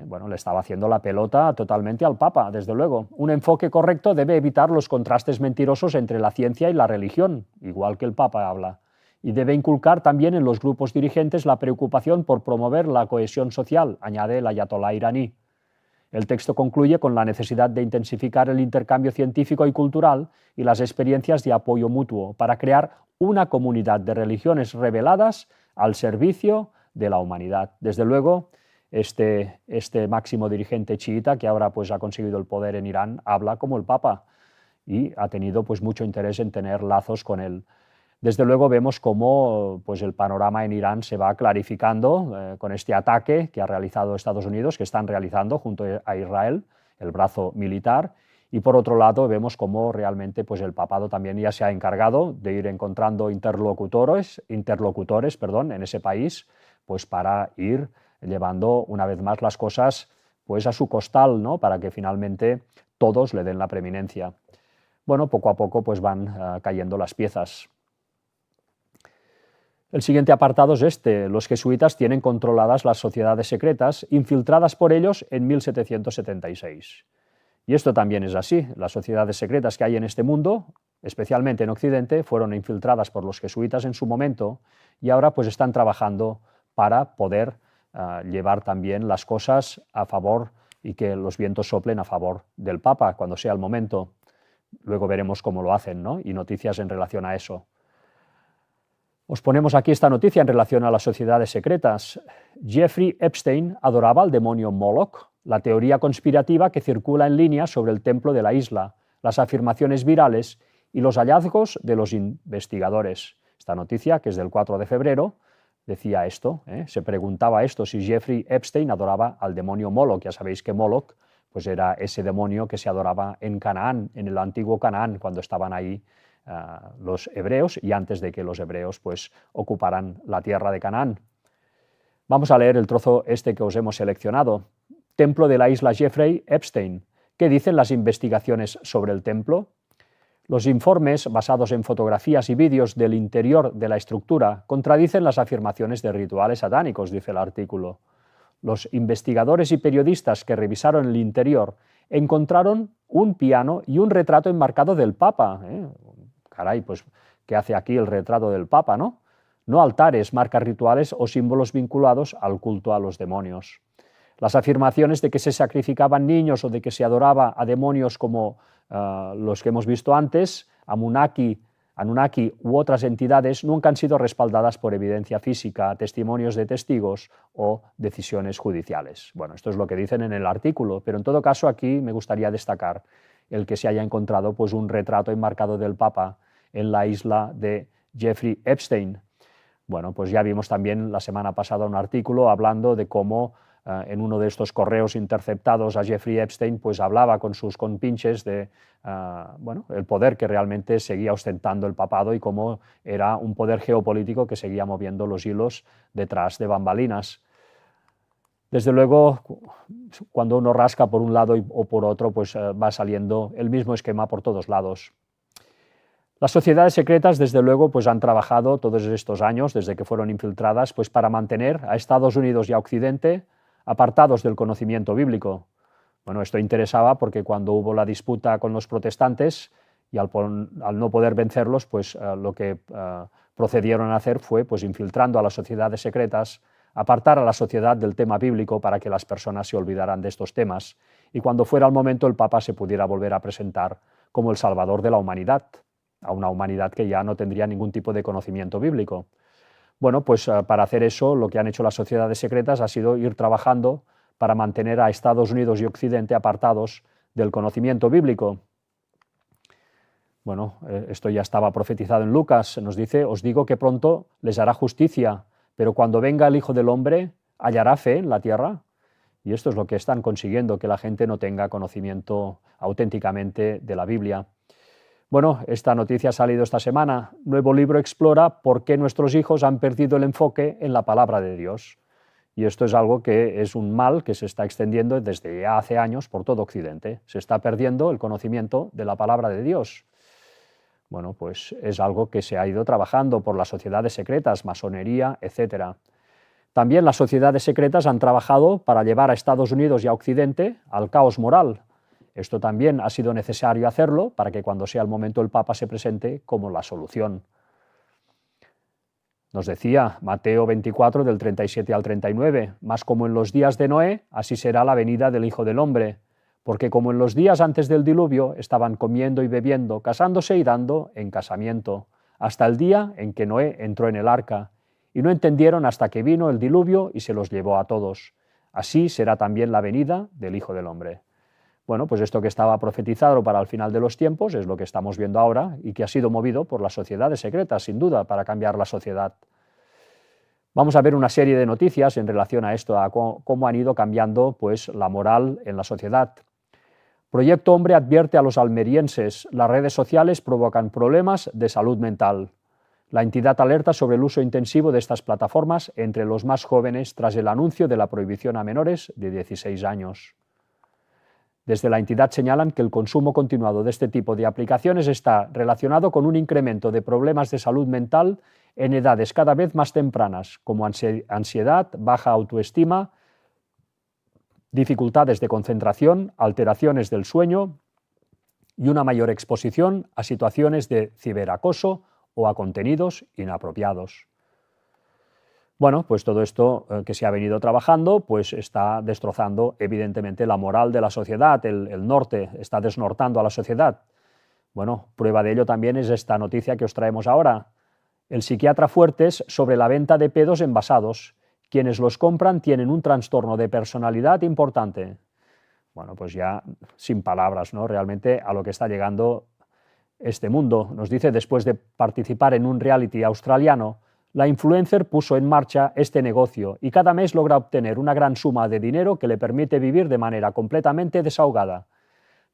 Bueno, le estaba haciendo la pelota totalmente al Papa, desde luego. Un enfoque correcto debe evitar los contrastes mentirosos entre la ciencia y la religión, igual que el Papa habla, y debe inculcar también en los grupos dirigentes la preocupación por promover la cohesión social, añade el ayatolá iraní. El texto concluye con la necesidad de intensificar el intercambio científico y cultural y las experiencias de apoyo mutuo para crear una comunidad de religiones reveladas al servicio de la humanidad. Desde luego, este máximo dirigente chiita, que ahora pues ha conseguido el poder en Irán, habla como el Papa y ha tenido pues mucho interés en tener lazos con él. Desde luego vemos cómo pues, el panorama en Irán se va clarificando con este ataque que ha realizado Estados Unidos, que están realizando junto a Israel, el brazo militar, y por otro lado vemos cómo realmente pues, el papado también ya se ha encargado de ir encontrando interlocutores en ese país, pues para ir llevando una vez más las cosas pues, a su costal, ¿no? Para que finalmente todos le den la preeminencia. Bueno, poco a poco pues, van cayendo las piezas. El siguiente apartado es este. Los jesuitas tienen controladas las sociedades secretas, infiltradas por ellos en 1776. Y esto también es así. Las sociedades secretas que hay en este mundo, especialmente en Occidente, fueron infiltradas por los jesuitas en su momento y ahora pues están trabajando para poder llevar también las cosas a favor y que los vientos soplen a favor del Papa cuando sea el momento. Luego veremos cómo lo hacen, ¿no? Y noticias en relación a eso. Os ponemos aquí esta noticia en relación a las sociedades secretas. Jeffrey Epstein adoraba al demonio Moloch, la teoría conspirativa que circula en línea sobre el templo de la isla, las afirmaciones virales y los hallazgos de los investigadores. Esta noticia, que es del 4 de febrero, decía esto, se preguntaba esto, si Jeffrey Epstein adoraba al demonio Moloch. Ya sabéis que Moloch pues era ese demonio que se adoraba en Canaán, en el antiguo Canaán, cuando estaban ahí los hebreos y antes de que los hebreos pues, ocuparan la tierra de Canaán. Vamos a leer el trozo este que os hemos seleccionado. Templo de la isla Jeffrey Epstein. ¿Qué dicen las investigaciones sobre el templo? Los informes, basados en fotografías y vídeos del interior de la estructura, contradicen las afirmaciones de rituales satánicos, dice el artículo. Los investigadores y periodistas que revisaron el interior encontraron un piano y un retrato enmarcado del Papa. Caray, pues, ¿qué hace aquí el retrato del Papa, no? No altares, marcas rituales o símbolos vinculados al culto a los demonios. Las afirmaciones de que se sacrificaban niños o de que se adoraba a demonios como los que hemos visto antes, Anunnaki u otras entidades, nunca han sido respaldadas por evidencia física, testimonios de testigos o decisiones judiciales. Bueno, esto es lo que dicen en el artículo, pero en todo caso aquí me gustaría destacar el que se haya encontrado pues, un retrato enmarcado del Papa en la isla de Jeffrey Epstein. Bueno, pues ya vimos también la semana pasada un artículo hablando de cómo en uno de estos correos interceptados a Jeffrey Epstein pues hablaba con sus compinches de bueno, el poder que realmente seguía ostentando el papado y cómo era un poder geopolítico que seguía moviendo los hilos detrás de bambalinas. Desde luego, cuando uno rasca por un lado o por otro, pues va saliendo el mismo esquema por todos lados. Las sociedades secretas, desde luego, pues han trabajado todos estos años, desde que fueron infiltradas, pues para mantener a Estados Unidos y a Occidente apartados del conocimiento bíblico. Bueno, esto interesaba porque cuando hubo la disputa con los protestantes y al no poder vencerlos, pues lo que procedieron a hacer fue, pues infiltrando a las sociedades secretas, apartar a la sociedad del tema bíblico para que las personas se olvidaran de estos temas y cuando fuera el momento el Papa se pudiera volver a presentar como el salvador de la humanidad, a una humanidad que ya no tendría ningún tipo de conocimiento bíblico. Bueno, pues para hacer eso lo que han hecho las sociedades secretas ha sido ir trabajando para mantener a Estados Unidos y Occidente apartados del conocimiento bíblico. Bueno, esto ya estaba profetizado en Lucas, nos dice, os digo que pronto les hará justicia, pero cuando venga el Hijo del Hombre, ¿hallará fe en la tierra? Y esto es lo que están consiguiendo, que la gente no tenga conocimiento auténticamente de la Biblia. Bueno, esta noticia ha salido esta semana. Nuevo libro explora por qué nuestros hijos han perdido el enfoque en la palabra de Dios. Y esto es algo que es un mal que se está extendiendo desde ya hace años por todo Occidente. Se está perdiendo el conocimiento de la palabra de Dios. Bueno, pues es algo que se ha ido trabajando por las sociedades secretas, masonería, etc. También las sociedades secretas han trabajado para llevar a Estados Unidos y a Occidente al caos moral. Esto también ha sido necesario hacerlo para que cuando sea el momento el Papa se presente como la solución. Nos decía Mateo 24 del 37 al 39, mas como en los días de Noé, así será la venida del Hijo del Hombre, porque como en los días antes del diluvio estaban comiendo y bebiendo, casándose y dando en casamiento, hasta el día en que Noé entró en el arca, y no entendieron hasta que vino el diluvio y se los llevó a todos. Así será también la venida del Hijo del Hombre. Bueno, pues esto que estaba profetizado para el final de los tiempos es lo que estamos viendo ahora y que ha sido movido por las sociedades secretas, sin duda, para cambiar la sociedad. Vamos a ver una serie de noticias en relación a esto, a cómo han ido cambiando pues, la moral en la sociedad. Proyecto Hombre advierte a los almerienses, las redes sociales provocan problemas de salud mental. La entidad alerta sobre el uso intensivo de estas plataformas entre los más jóvenes tras el anuncio de la prohibición a menores de 16 años. Desde la entidad señalan que el consumo continuado de este tipo de aplicaciones está relacionado con un incremento de problemas de salud mental en edades cada vez más tempranas, como ansiedad, baja autoestima, dificultades de concentración, alteraciones del sueño y una mayor exposición a situaciones de ciberacoso o a contenidos inapropiados. Bueno, pues todo esto que se ha venido trabajando pues está destrozando evidentemente la moral de la sociedad, el norte está desnortando a la sociedad. Bueno, prueba de ello también es esta noticia que os traemos ahora. El psiquiatra Fuertes sobre la venta de pedos envasados. Quienes los compran tienen un trastorno de personalidad importante. Bueno, pues ya sin palabras, ¿no? Realmente a lo que está llegando este mundo. Nos dice, después de participar en un reality australiano, la influencer puso en marcha este negocio y cada mes logra obtener una gran suma de dinero que le permite vivir de manera completamente desahogada.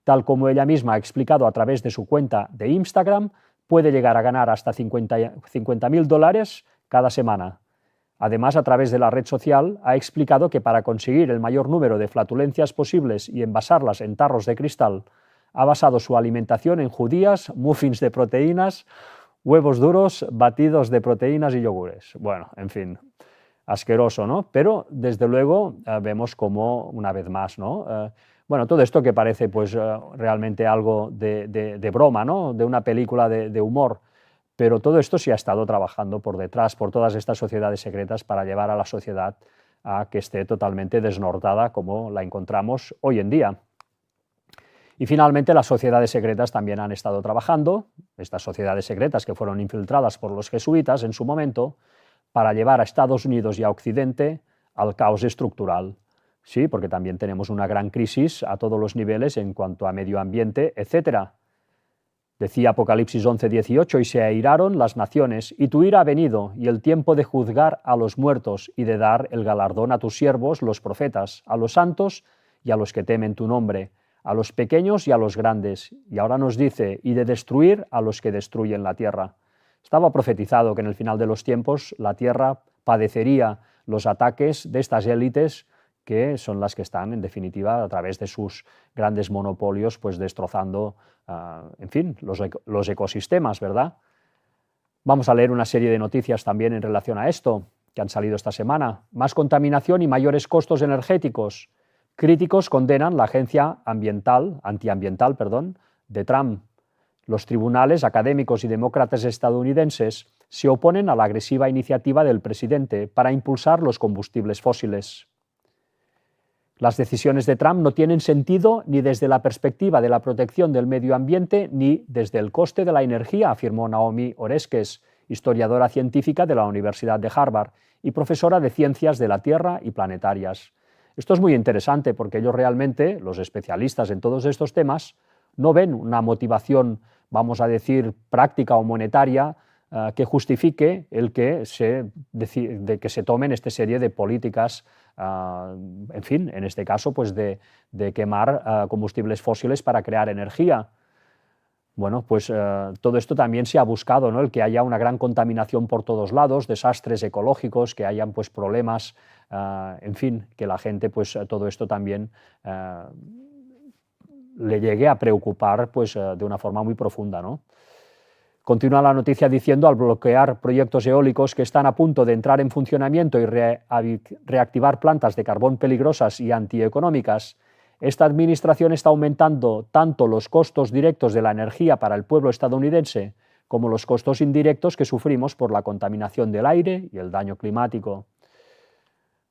Tal como ella misma ha explicado a través de su cuenta de Instagram, puede llegar a ganar hasta $50.000 cada semana. Además, a través de la red social, ha explicado que para conseguir el mayor número de flatulencias posibles y envasarlas en tarros de cristal, ha basado su alimentación en judías, muffins de proteínas, huevos duros, batidos de proteínas y yogures. Bueno, en fin, asqueroso, ¿no? Pero, desde luego, vemos como, una vez más, ¿no? Bueno, todo esto que parece pues realmente algo de broma, ¿no? De una película de humor, pero todo esto se ha estado trabajando por detrás, por todas estas sociedades secretas para llevar a la sociedad a que esté totalmente desnortada como la encontramos hoy en día. Y finalmente las sociedades secretas también han estado trabajando, estas sociedades secretas que fueron infiltradas por los jesuitas en su momento, para llevar a Estados Unidos y a Occidente al caos estructural. Sí, porque también tenemos una gran crisis a todos los niveles en cuanto a medio ambiente, etc. Decía Apocalipsis 11:18, y se airaron las naciones, y tu ira ha venido, y el tiempo de juzgar a los muertos y de dar el galardón a tus siervos, los profetas, a los santos y a los que temen tu nombre, a los pequeños y a los grandes. Y ahora nos dice, y de destruir a los que destruyen la tierra. Estaba profetizado que en el final de los tiempos la tierra padecería los ataques de estas élites que son las que están, en definitiva, a través de sus grandes monopolios, pues destrozando, en fin, los ecosistemas, ¿verdad? Vamos a leer una serie de noticias también en relación a esto, que han salido esta semana. Más contaminación y mayores costos energéticos. Críticos condenan la agencia antiambiental de Trump. Los tribunales académicos y demócratas estadounidenses se oponen a la agresiva iniciativa del presidente para impulsar los combustibles fósiles. Las decisiones de Trump no tienen sentido ni desde la perspectiva de la protección del medio ambiente ni desde el coste de la energía, afirmó Naomi Oreskes, historiadora científica de la Universidad de Harvard y profesora de Ciencias de la Tierra y Planetarias. Esto es muy interesante porque ellos realmente, los especialistas en todos estos temas, no ven una motivación, vamos a decir, práctica o monetaria que justifique el que se tomen esta serie de políticas, en fin, en este caso, pues de quemar combustibles fósiles para crear energía. Bueno, pues todo esto también se ha buscado, ¿no? El que haya una gran contaminación por todos lados, desastres ecológicos, que hayan pues problemas, en fin, que la gente pues todo esto también le llegue a preocupar pues de una forma muy profunda, ¿no? Continúa la noticia diciendo: al bloquear proyectos eólicos que están a punto de entrar en funcionamiento y reactivar plantas de carbón peligrosas y antieconómicas, esta administración está aumentando tanto los costos directos de la energía para el pueblo estadounidense como los costos indirectos que sufrimos por la contaminación del aire y el daño climático.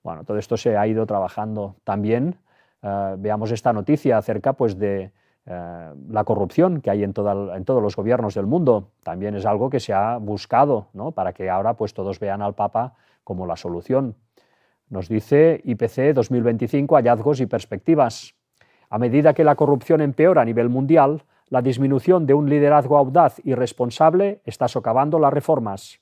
Bueno, todo esto se ha ido trabajando. También veamos esta noticia acerca pues, de la corrupción que hay en todos los gobiernos del mundo. También es algo que se ha buscado, ¿no?, para que ahora pues, todos vean al Papa como la solución. Nos dice IPC 2025, hallazgos y perspectivas. A medida que la corrupción empeora a nivel mundial, la disminución de un liderazgo audaz y responsable está socavando las reformas.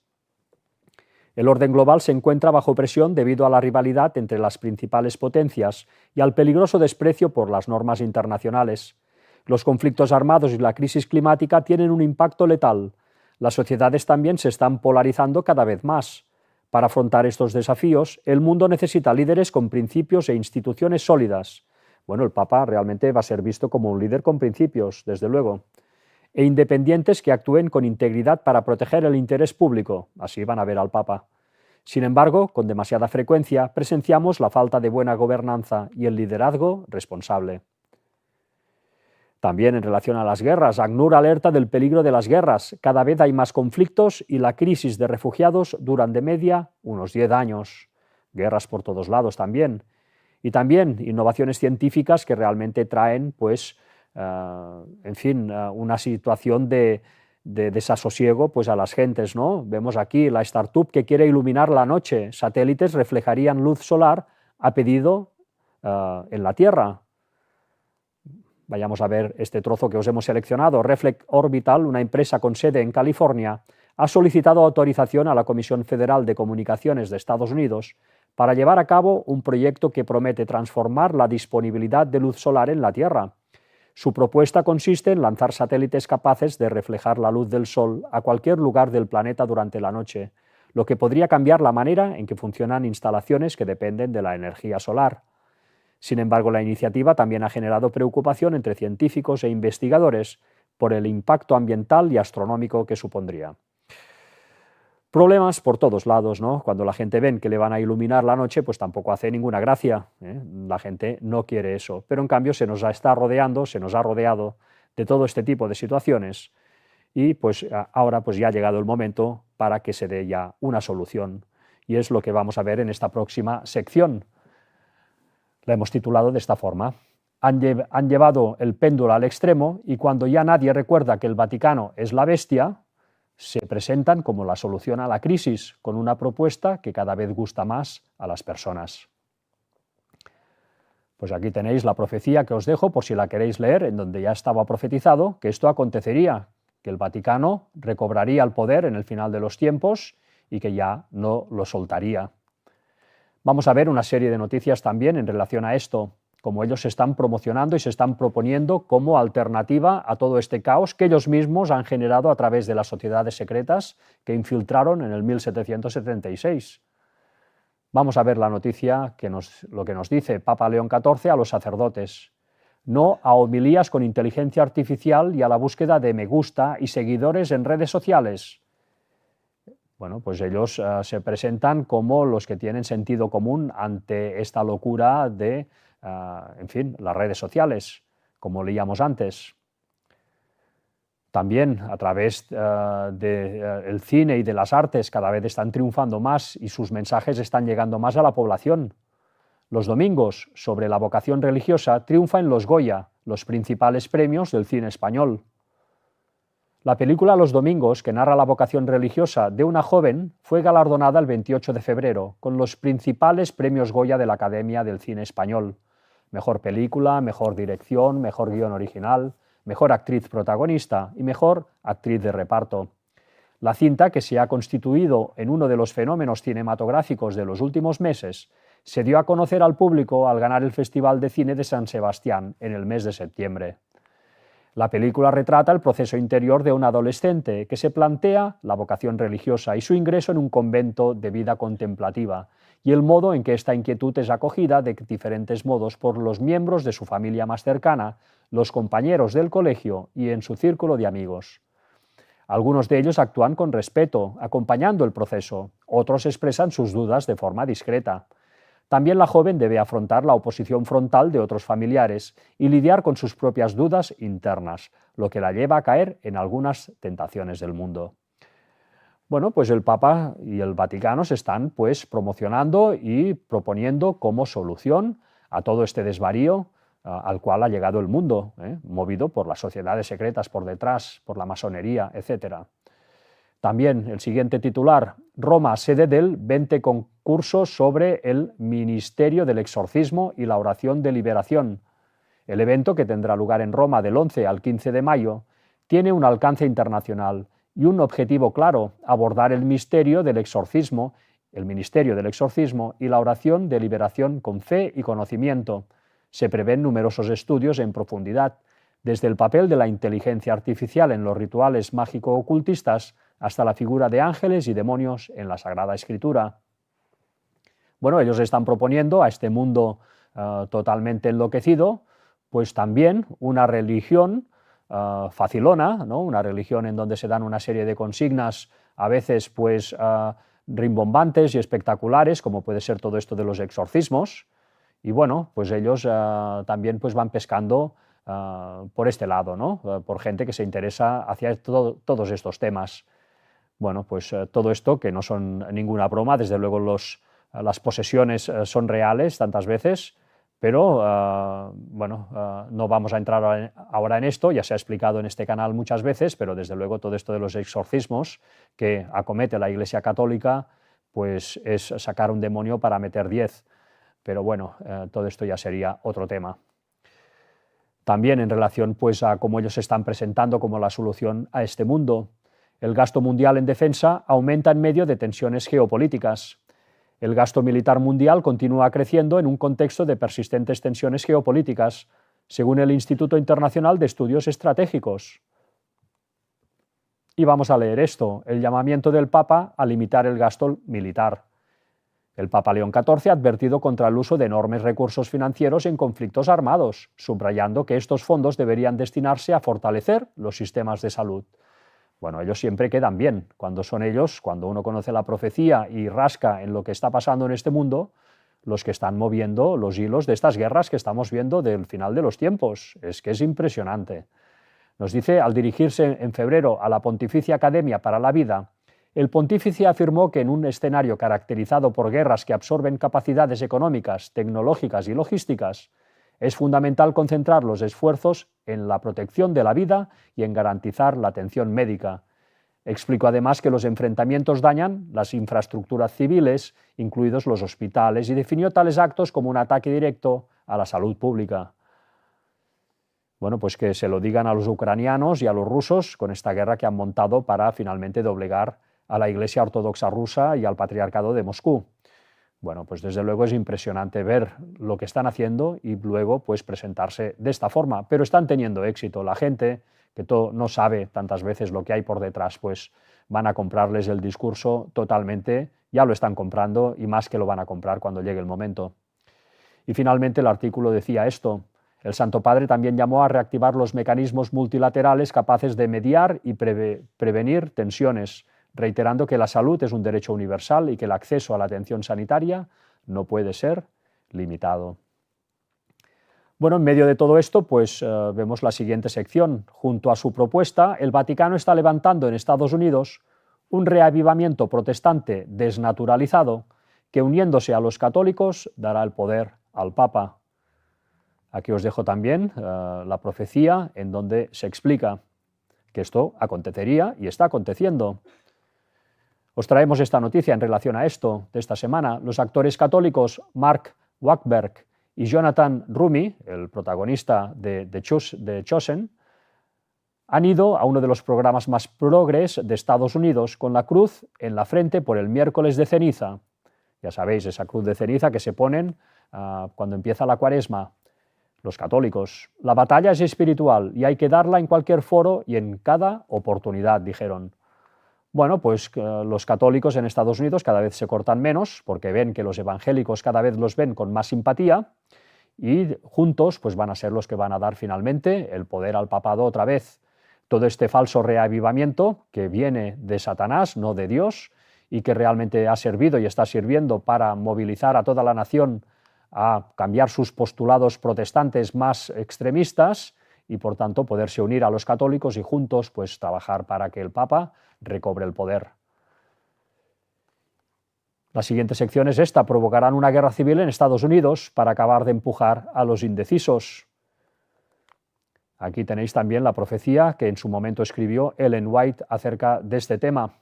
El orden global se encuentra bajo presión debido a la rivalidad entre las principales potencias y al peligroso desprecio por las normas internacionales. Los conflictos armados y la crisis climática tienen un impacto letal. Las sociedades también se están polarizando cada vez más. Para afrontar estos desafíos, el mundo necesita líderes con principios e instituciones sólidas. Bueno, el Papa realmente va a ser visto como un líder con principios, desde luego. E independientes que actúen con integridad para proteger el interés público. Así van a ver al Papa. Sin embargo, con demasiada frecuencia presenciamos la falta de buena gobernanza y el liderazgo responsable. También en relación a las guerras, ACNUR alerta del peligro de las guerras. Cada vez hay más conflictos y la crisis de refugiados duran de media unos 10 años. Guerras por todos lados también. Y también innovaciones científicas que realmente traen, pues, una situación de desasosiego pues, a las gentes, ¿no? Vemos aquí la startup que quiere iluminar la noche. Satélites reflejarían luz solar a pedido en la Tierra. Vayamos a ver este trozo que os hemos seleccionado. Reflect Orbital, una empresa con sede en California, ha solicitado autorización a la Comisión Federal de Comunicaciones de Estados Unidos para llevar a cabo un proyecto que promete transformar la disponibilidad de luz solar en la Tierra. Su propuesta consiste en lanzar satélites capaces de reflejar la luz del Sol a cualquier lugar del planeta durante la noche, lo que podría cambiar la manera en que funcionan instalaciones que dependen de la energía solar. Sin embargo, la iniciativa también ha generado preocupación entre científicos e investigadores por el impacto ambiental y astronómico que supondría. Problemas por todos lados, ¿no? Cuando la gente ven que le van a iluminar la noche, pues tampoco hace ninguna gracia, ¿eh? La gente no quiere eso, pero en cambio se nos ha rodeado de todo este tipo de situaciones y pues ahora pues ya ha llegado el momento para que se dé ya una solución y es lo que vamos a ver en esta próxima sección. La hemos titulado de esta forma: han llevado el péndulo al extremo y cuando ya nadie recuerda que el Vaticano es la bestia, se presentan como la solución a la crisis, con una propuesta que cada vez gusta más a las personas. Pues aquí tenéis la profecía que os dejo por si la queréis leer, en donde ya estaba profetizado que esto acontecería, que el Vaticano recobraría el poder en el final de los tiempos y que ya no lo soltaría. Vamos a ver una serie de noticias también en relación a esto, como ellos se están promocionando y se están proponiendo como alternativa a todo este caos que ellos mismos han generado a través de las sociedades secretas que infiltraron en el 1776. Vamos a ver la noticia, lo que nos dice Papa León XIV a los sacerdotes. No a homilías con inteligencia artificial y a la búsqueda de me gusta y seguidores en redes sociales. Bueno, pues ellos se presentan como los que tienen sentido común ante esta locura de las redes sociales, como leíamos antes. También a través del cine y de las artes cada vez están triunfando más y sus mensajes están llegando más a la población. Los domingos, sobre la vocación religiosa, triunfa en los Goya, los principales premios del cine español. La película Los Domingos, que narra la vocación religiosa de una joven, fue galardonada el 28 de febrero con los principales premios Goya de la Academia del Cine Español. Mejor película, mejor dirección, mejor guión original, mejor actriz protagonista y mejor actriz de reparto. La cinta, que se ha constituido en uno de los fenómenos cinematográficos de los últimos meses, se dio a conocer al público al ganar el Festival de Cine de San Sebastián en el mes de septiembre. La película retrata el proceso interior de un adolescente que se plantea la vocación religiosa y su ingreso en un convento de vida contemplativa, y el modo en que esta inquietud es acogida de diferentes modos por los miembros de su familia más cercana, los compañeros del colegio y en su círculo de amigos. Algunos de ellos actúan con respeto, acompañando el proceso, otros expresan sus dudas de forma discreta. También la joven debe afrontar la oposición frontal de otros familiares y lidiar con sus propias dudas internas, lo que la lleva a caer en algunas tentaciones del mundo. Bueno, pues el Papa y el Vaticano se están pues promocionando y proponiendo como solución a todo este desvarío al cual ha llegado el mundo, movido por las sociedades secretas por detrás, por la masonería, etc. También el siguiente titular: Roma, sede del 20 concurso sobre el Ministerio del Exorcismo y la Oración de Liberación. El evento, que tendrá lugar en Roma del 11 al 15 de mayo, tiene un alcance internacional y un objetivo claro: abordar el misterio del exorcismo, el ministerio del exorcismo y la oración de liberación con fe y conocimiento. Se prevén numerosos estudios en profundidad, desde el papel de la inteligencia artificial en los rituales mágico-ocultistas hasta la figura de ángeles y demonios en la Sagrada Escritura. Bueno, ellos están proponiendo a este mundo totalmente enloquecido, pues también una religión facilona, ¿no? Una religión en donde se dan una serie de consignas, a veces pues rimbombantes y espectaculares, como puede ser todo esto de los exorcismos, y bueno, pues ellos también pues van pescando por este lado, ¿no? Por gente que se interesa hacia todos estos temas. Bueno, pues todo esto, que no son ninguna broma, desde luego las posesiones son reales tantas veces, pero bueno, no vamos a entrar ahora en esto, ya se ha explicado en este canal muchas veces, pero desde luego todo esto de los exorcismos que acomete la Iglesia Católica, pues es sacar un demonio para meter 10, pero bueno, todo esto ya sería otro tema. También en relación pues a cómo ellos se están presentando como la solución a este mundo. El gasto mundial en defensa aumenta en medio de tensiones geopolíticas. El gasto militar mundial continúa creciendo en un contexto de persistentes tensiones geopolíticas, según el Instituto Internacional de Estudios Estratégicos. Y vamos a leer esto: el llamamiento del Papa a limitar el gasto militar. El Papa León XIV ha advertido contra el uso de enormes recursos financieros en conflictos armados, subrayando que estos fondos deberían destinarse a fortalecer los sistemas de salud. Bueno, ellos siempre quedan bien. Cuando son ellos, cuando uno conoce la profecía y rasca en lo que está pasando en este mundo, los que están moviendo los hilos de estas guerras que estamos viendo del final de los tiempos. Es que es impresionante. Nos dice, al dirigirse en febrero a la Pontificia Academia para la Vida, el pontífice afirmó que en un escenario caracterizado por guerras que absorben capacidades económicas, tecnológicas y logísticas, es fundamental concentrar los esfuerzos en la protección de la vida y en garantizar la atención médica. Explicó además que los enfrentamientos dañan las infraestructuras civiles, incluidos los hospitales, y definió tales actos como un ataque directo a la salud pública. Bueno, pues que se lo digan a los ucranianos y a los rusos con esta guerra que han montado para finalmente doblegar a la Iglesia Ortodoxa rusa y al Patriarcado de Moscú. Bueno, pues desde luego es impresionante ver lo que están haciendo y luego pues presentarse de esta forma, pero están teniendo éxito. La gente que no sabe tantas veces lo que hay por detrás, pues van a comprarles el discurso totalmente, ya lo están comprando y más que lo van a comprar cuando llegue el momento. Y finalmente el artículo decía esto: el Santo Padre también llamó a reactivar los mecanismos multilaterales capaces de mediar y prevenir tensiones, reiterando que la salud es un derecho universal y que el acceso a la atención sanitaria no puede ser limitado. Bueno, en medio de todo esto, pues vemos la siguiente sección. Junto a su propuesta, el Vaticano está levantando en Estados Unidos un reavivamiento protestante desnaturalizado que, uniéndose a los católicos, dará el poder al Papa. Aquí os dejo también la profecía en donde se explica que esto acontecería y está aconteciendo. Os traemos esta noticia en relación a esto de esta semana. Los actores católicos Mark Wahlberg y Jonathan Roumie, el protagonista de Chosen, han ido a uno de los programas más progres de Estados Unidos con la cruz en la frente por el miércoles de ceniza. Ya sabéis, esa cruz de ceniza que se ponen cuando empieza la Cuaresma. Los católicos: la batalla es espiritual y hay que darla en cualquier foro y en cada oportunidad, dijeron. Bueno, pues los católicos en Estados Unidos cada vez se cortan menos porque ven que los evangélicos cada vez los ven con más simpatía y juntos pues van a ser los que van a dar finalmente el poder al papado otra vez. todo este falso reavivamiento que viene de Satanás, no de Dios, y que realmente ha servido y está sirviendo para movilizar a toda la nación a cambiar sus postulados protestantes más extremistas y por tanto poderse unir a los católicos y juntos pues trabajar para que el Papa recobre el poder. La siguiente sección es esta: provocarán una guerra civil en Estados Unidos para acabar de empujar a los indecisos. Aquí tenéis también la profecía que en su momento escribió Ellen White acerca de este tema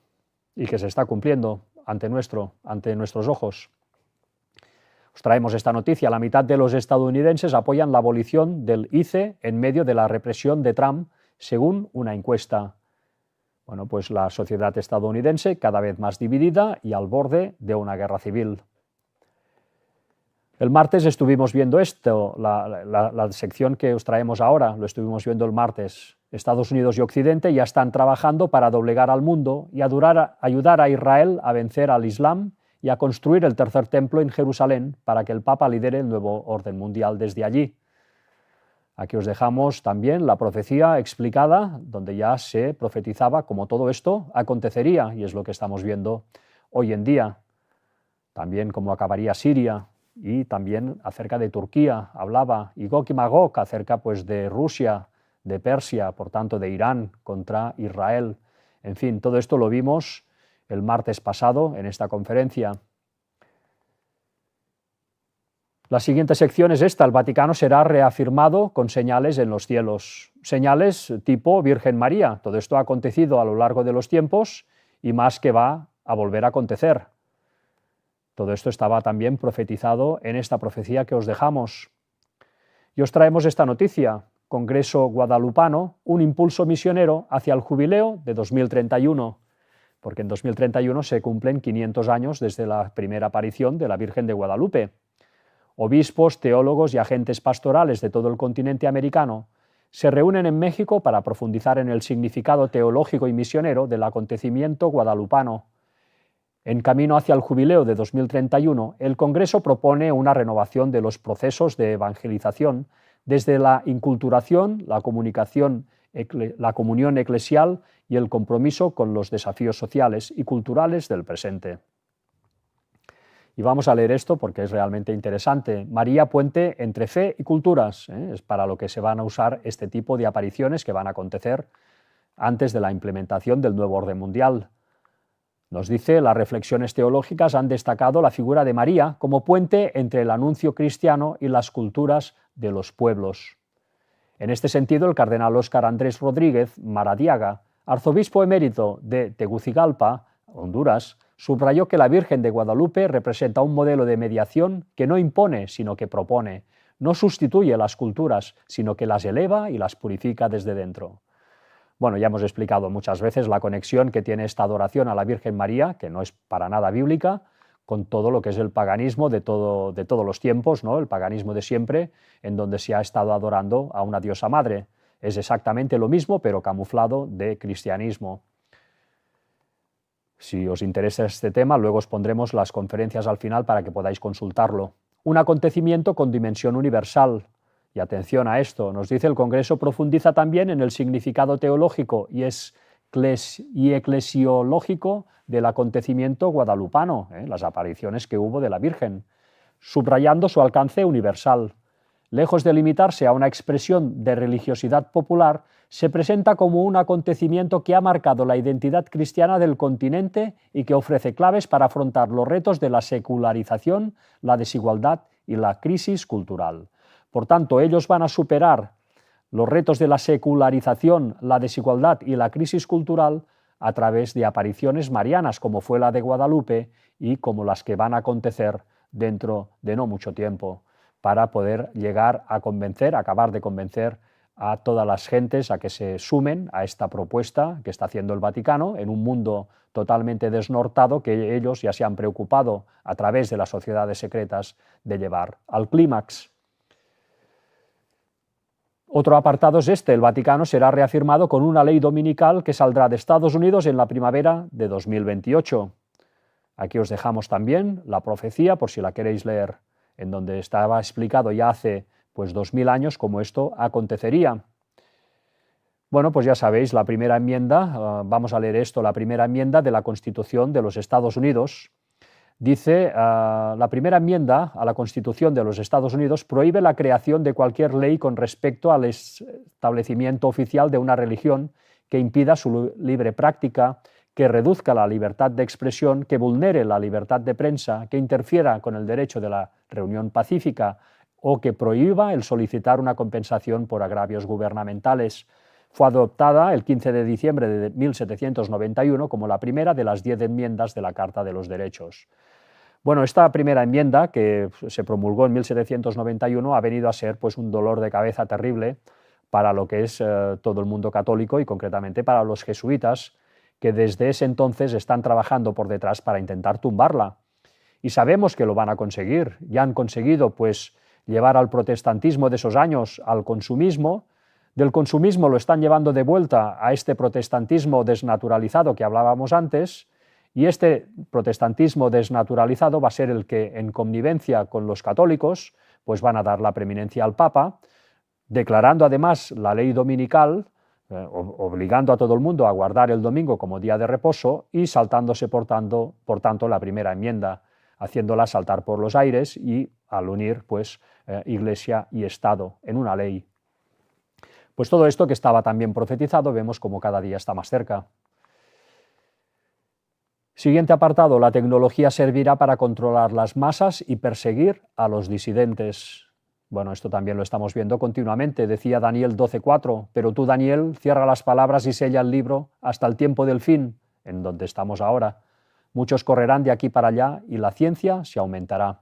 y que se está cumpliendo ante nuestros ojos. Os traemos esta noticia: la mitad de los estadounidenses apoyan la abolición del ICE en medio de la represión de Trump, según una encuesta. Bueno, pues la sociedad estadounidense cada vez más dividida y al borde de una guerra civil. El martes estuvimos viendo esto, la sección que os traemos ahora, lo estuvimos viendo el martes. Estados Unidos y Occidente ya están trabajando para doblegar al mundo y ayudar a Israel a vencer al Islam y a construir el tercer templo en Jerusalén para que el Papa lidere el nuevo orden mundial desde allí. Aquí os dejamos también la profecía explicada, donde ya se profetizaba cómo todo esto acontecería, y es lo que estamos viendo hoy en día. También cómo acabaría Siria, y también acerca de Turquía hablaba, y Gog y Magog acerca pues de Rusia, de Persia, por tanto de Irán contra Israel. En fin, todo esto lo vimos el martes pasado en esta conferencia. La siguiente sección es esta: el Vaticano será reafirmado con señales en los cielos. Señales tipo Virgen María. Todo esto ha acontecido a lo largo de los tiempos y más que va a volver a acontecer. Todo esto estaba también profetizado en esta profecía que os dejamos. Y os traemos esta noticia: Congreso Guadalupano, un impulso misionero hacia el jubileo de 2031, porque en 2031 se cumplen 500 años desde la primera aparición de la Virgen de Guadalupe. Obispos, teólogos y agentes pastorales de todo el continente americano se reúnen en México para profundizar en el significado teológico y misionero del acontecimiento guadalupano. En camino hacia el jubileo de 2031, el Congreso propone una renovación de los procesos de evangelización desde la inculturación, la comunión eclesial y el compromiso con los desafíos sociales y culturales del presente. Y vamos a leer esto porque es realmente interesante. María, puente entre fe y culturas. Es para lo que se van a usar este tipo de apariciones que van a acontecer antes de la implementación del nuevo orden mundial. Nos dice: las reflexiones teológicas han destacado la figura de María como puente entre el anuncio cristiano y las culturas de los pueblos. En este sentido, el cardenal Óscar Andrés Rodríguez Maradiaga, arzobispo emérito de Tegucigalpa, Honduras, subrayó que la Virgen de Guadalupe representa un modelo de mediación que no impone, sino que propone, no sustituye las culturas, sino que las eleva y las purifica desde dentro. Bueno, ya hemos explicado muchas veces la conexión que tiene esta adoración a la Virgen María, que no es para nada bíblica, con todo lo que es el paganismo de todos los tiempos, ¿no? El paganismo de siempre, en donde se ha estado adorando a una diosa madre. Es exactamente lo mismo, pero camuflado de cristianismo. Si os interesa este tema, luego os pondremos las conferencias al final para que podáis consultarlo. Un acontecimiento con dimensión universal. Y atención a esto, nos dice: el Congreso profundiza también en el significado teológico y eclesiológico del acontecimiento guadalupano, las apariciones que hubo de la Virgen, subrayando su alcance universal. Lejos de limitarse a una expresión de religiosidad popular, se presenta como un acontecimiento que ha marcado la identidad cristiana del continente y que ofrece claves para afrontar los retos de la secularización, la desigualdad y la crisis cultural. Por tanto, ellos van a superar los retos de la secularización, la desigualdad y la crisis cultural a través de apariciones marianas, como fue la de Guadalupe y como las que van a acontecer dentro de no mucho tiempo, para poder llegar a acabar de convencer a todas las gentes a que se sumen a esta propuesta que está haciendo el Vaticano en un mundo totalmente desnortado que ellos ya se han preocupado a través de las sociedades secretas de llevar al clímax. Otro apartado es este: el Vaticano será reafirmado con una ley dominical que saldrá de Estados Unidos en la primavera de 2028. Aquí os dejamos también la profecía, por si la queréis leer, en donde estaba explicado ya hace 2000 años cómo esto acontecería. Bueno, pues ya sabéis, la primera enmienda, vamos a leer esto, la primera enmienda de la Constitución de los Estados Unidos. Dice, la primera enmienda a la Constitución de los Estados Unidos prohíbe la creación de cualquier ley con respecto al establecimiento oficial de una religión que impida su libre práctica, que reduzca la libertad de expresión, que vulnere la libertad de prensa, que interfiera con el derecho de la reunión pacífica o que prohíba el solicitar una compensación por agravios gubernamentales. Fue adoptada el 15 de diciembre de 1791 como la primera de las 10 enmiendas de la Carta de los Derechos. Bueno, esta primera enmienda, que se promulgó en 1791, ha venido a ser pues, un dolor de cabeza terrible para lo que es todo el mundo católico y concretamente para los jesuitas, que desde ese entonces están trabajando por detrás para intentar tumbarla. Y sabemos que lo van a conseguir. Ya han conseguido pues, llevar al protestantismo de esos años al consumismo. Del consumismo lo están llevando de vuelta a este protestantismo desnaturalizado que hablábamos antes, y este protestantismo desnaturalizado va a ser el que, en connivencia con los católicos, pues van a dar la preeminencia al Papa, declarando además la ley dominical, obligando a todo el mundo a guardar el domingo como día de reposo y saltándose, por tanto, la primera enmienda, haciéndola saltar por los aires y al unir pues, Iglesia y Estado en una ley. Pues todo esto que estaba también profetizado vemos como cada día está más cerca. Siguiente apartado, la tecnología servirá para controlar las masas y perseguir a los disidentes. Bueno, esto también lo estamos viendo continuamente, decía Daniel 12:4, pero tú, Daniel, cierra las palabras y sella el libro hasta el tiempo del fin, en donde estamos ahora. Muchos correrán de aquí para allá y la ciencia se aumentará.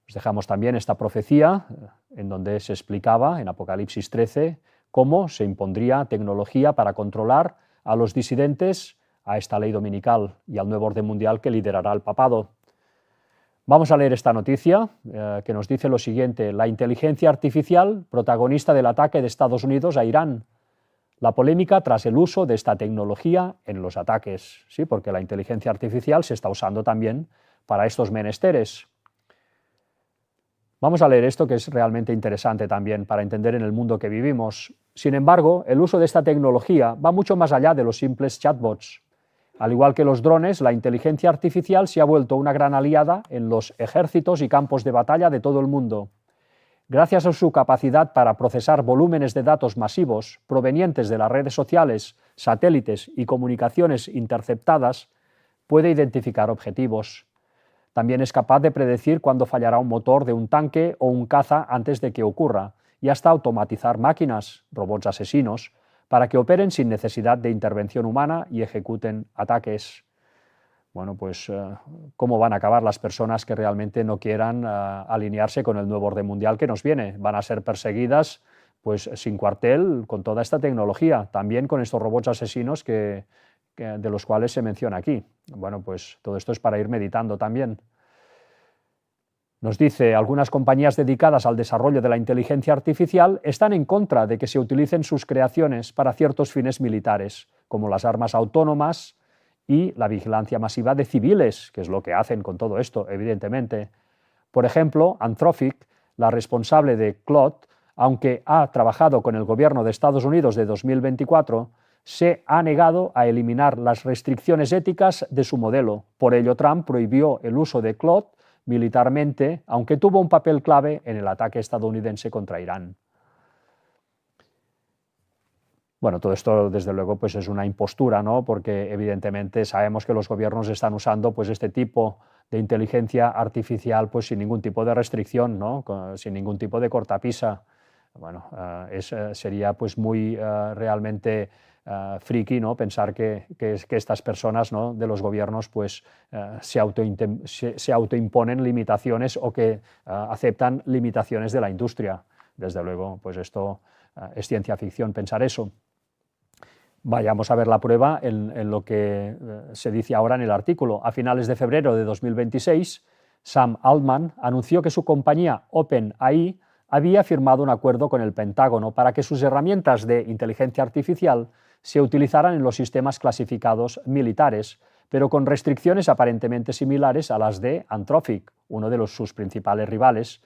Os dejamos también esta profecía en donde se explicaba en Apocalipsis 13 cómo se impondría tecnología para controlar a los disidentes, a esta ley dominical y al nuevo orden mundial que liderará el papado. Vamos a leer esta noticia que nos dice lo siguiente: la inteligencia artificial, protagonista del ataque de Estados Unidos a Irán. La polémica tras el uso de esta tecnología en los ataques, ¿sí? Porque la inteligencia artificial se está usando también para estos menesteres. Vamos a leer esto que es realmente interesante también para entender en el mundo que vivimos. Sin embargo, el uso de esta tecnología va mucho más allá de los simples chatbots. Al igual que los drones, la inteligencia artificial se ha vuelto una gran aliada en los ejércitos y campos de batalla de todo el mundo. Gracias a su capacidad para procesar volúmenes de datos masivos provenientes de las redes sociales, satélites y comunicaciones interceptadas, puede identificar objetivos. También es capaz de predecir cuándo fallará un motor de un tanque o un caza antes de que ocurra, y hasta automatizar máquinas, robots asesinos, para que operen sin necesidad de intervención humana y ejecuten ataques. Bueno, pues, ¿cómo van a acabar las personas que realmente no quieran alinearse con el nuevo orden mundial que nos viene? Van a ser perseguidas, pues, sin cuartel con toda esta tecnología, también con estos robots asesinos de los cuales se menciona aquí. Bueno, pues todo esto es para ir meditando también. Nos dice, algunas compañías dedicadas al desarrollo de la inteligencia artificial están en contra de que se utilicen sus creaciones para ciertos fines militares, como las armas autónomas y la vigilancia masiva de civiles, que es lo que hacen con todo esto, evidentemente. Por ejemplo, Anthropic, la responsable de Claude, aunque ha trabajado con el gobierno de Estados Unidos de 2024, se ha negado a eliminar las restricciones éticas de su modelo. Por ello, Trump prohibió el uso de Claude militarmente, aunque tuvo un papel clave en el ataque estadounidense contra Irán. Bueno, todo esto, desde luego, pues es una impostura, ¿no? Porque evidentemente sabemos que los gobiernos están usando pues, este tipo de inteligencia artificial pues, sin ningún tipo de restricción, ¿no? Sin ningún tipo de cortapisa. Bueno, sería pues, muy realmente friki, ¿no? Pensar que estas personas, ¿no? de los gobiernos pues, se autoimponen limitaciones o que aceptan limitaciones de la industria. Desde luego, pues esto es ciencia ficción pensar eso. Vayamos a ver la prueba en lo que se dice ahora en el artículo. A finales de febrero de 2026, Sam Altman anunció que su compañía OpenAI había firmado un acuerdo con el Pentágono para que sus herramientas de inteligencia artificial se utilizaran en los sistemas clasificados militares, pero con restricciones aparentemente similares a las de Anthropic, uno de sus principales rivales.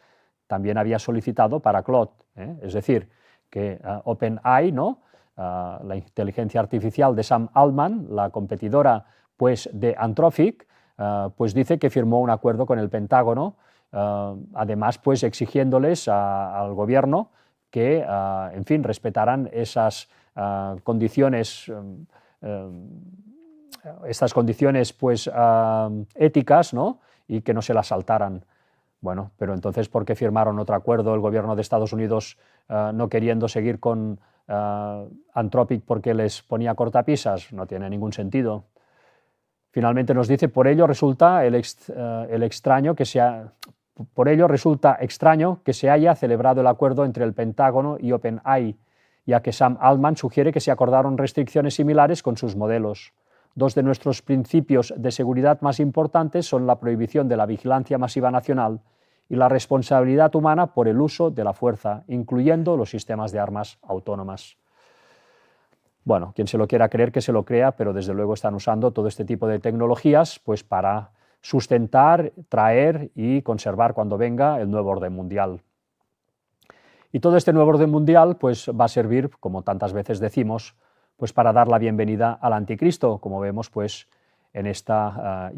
También había solicitado para Claude, es decir, que OpenAI, ¿no? La inteligencia artificial de Sam Altman, la competidora pues, de Anthropic, pues dice que firmó un acuerdo con el Pentágono, además pues, exigiéndoles al gobierno que, en fin, respetaran esas condiciones, estas condiciones pues, éticas, ¿no? Y que no se las saltaran. Bueno, pero entonces, ¿por qué firmaron otro acuerdo el gobierno de Estados Unidos no queriendo seguir con Anthropic porque les ponía cortapisas? No tiene ningún sentido. Finalmente nos dice, por ello resulta extraño que se haya celebrado el acuerdo entre el Pentágono y OpenAI, ya que Sam Altman sugiere que se acordaron restricciones similares con sus modelos. Dos de nuestros principios de seguridad más importantes son la prohibición de la vigilancia masiva nacional y la responsabilidad humana por el uso de la fuerza, incluyendo los sistemas de armas autónomas. Bueno, quien se lo quiera creer, que se lo crea, pero desde luego están usando todo este tipo de tecnologías pues, para sustentar, traer y conservar cuando venga el nuevo orden mundial. Y todo este nuevo orden mundial pues, va a servir, como tantas veces decimos, pues para dar la bienvenida al anticristo, como vemos pues, en esta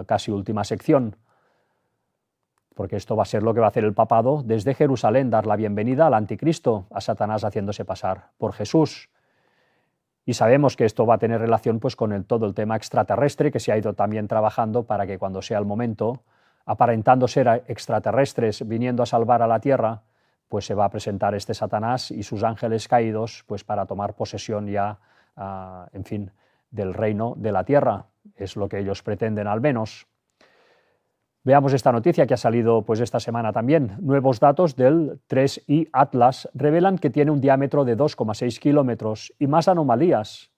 casi última sección. Porque esto va a ser lo que va a hacer el papado desde Jerusalén, dar la bienvenida al anticristo, a Satanás haciéndose pasar por Jesús. Y sabemos que esto va a tener relación pues, con todo el tema extraterrestre, que se ha ido también trabajando para que cuando sea el momento, aparentando ser extraterrestres viniendo a salvar a la Tierra, pues se va a presentar este Satanás y sus ángeles caídos pues para tomar posesión ya, en fin, del reino de la Tierra. Es lo que ellos pretenden al menos. Veamos esta noticia que ha salido pues, esta semana también. Nuevos datos del 3I Atlas revelan que tiene un diámetro de 2,6 kilómetros y más anomalías.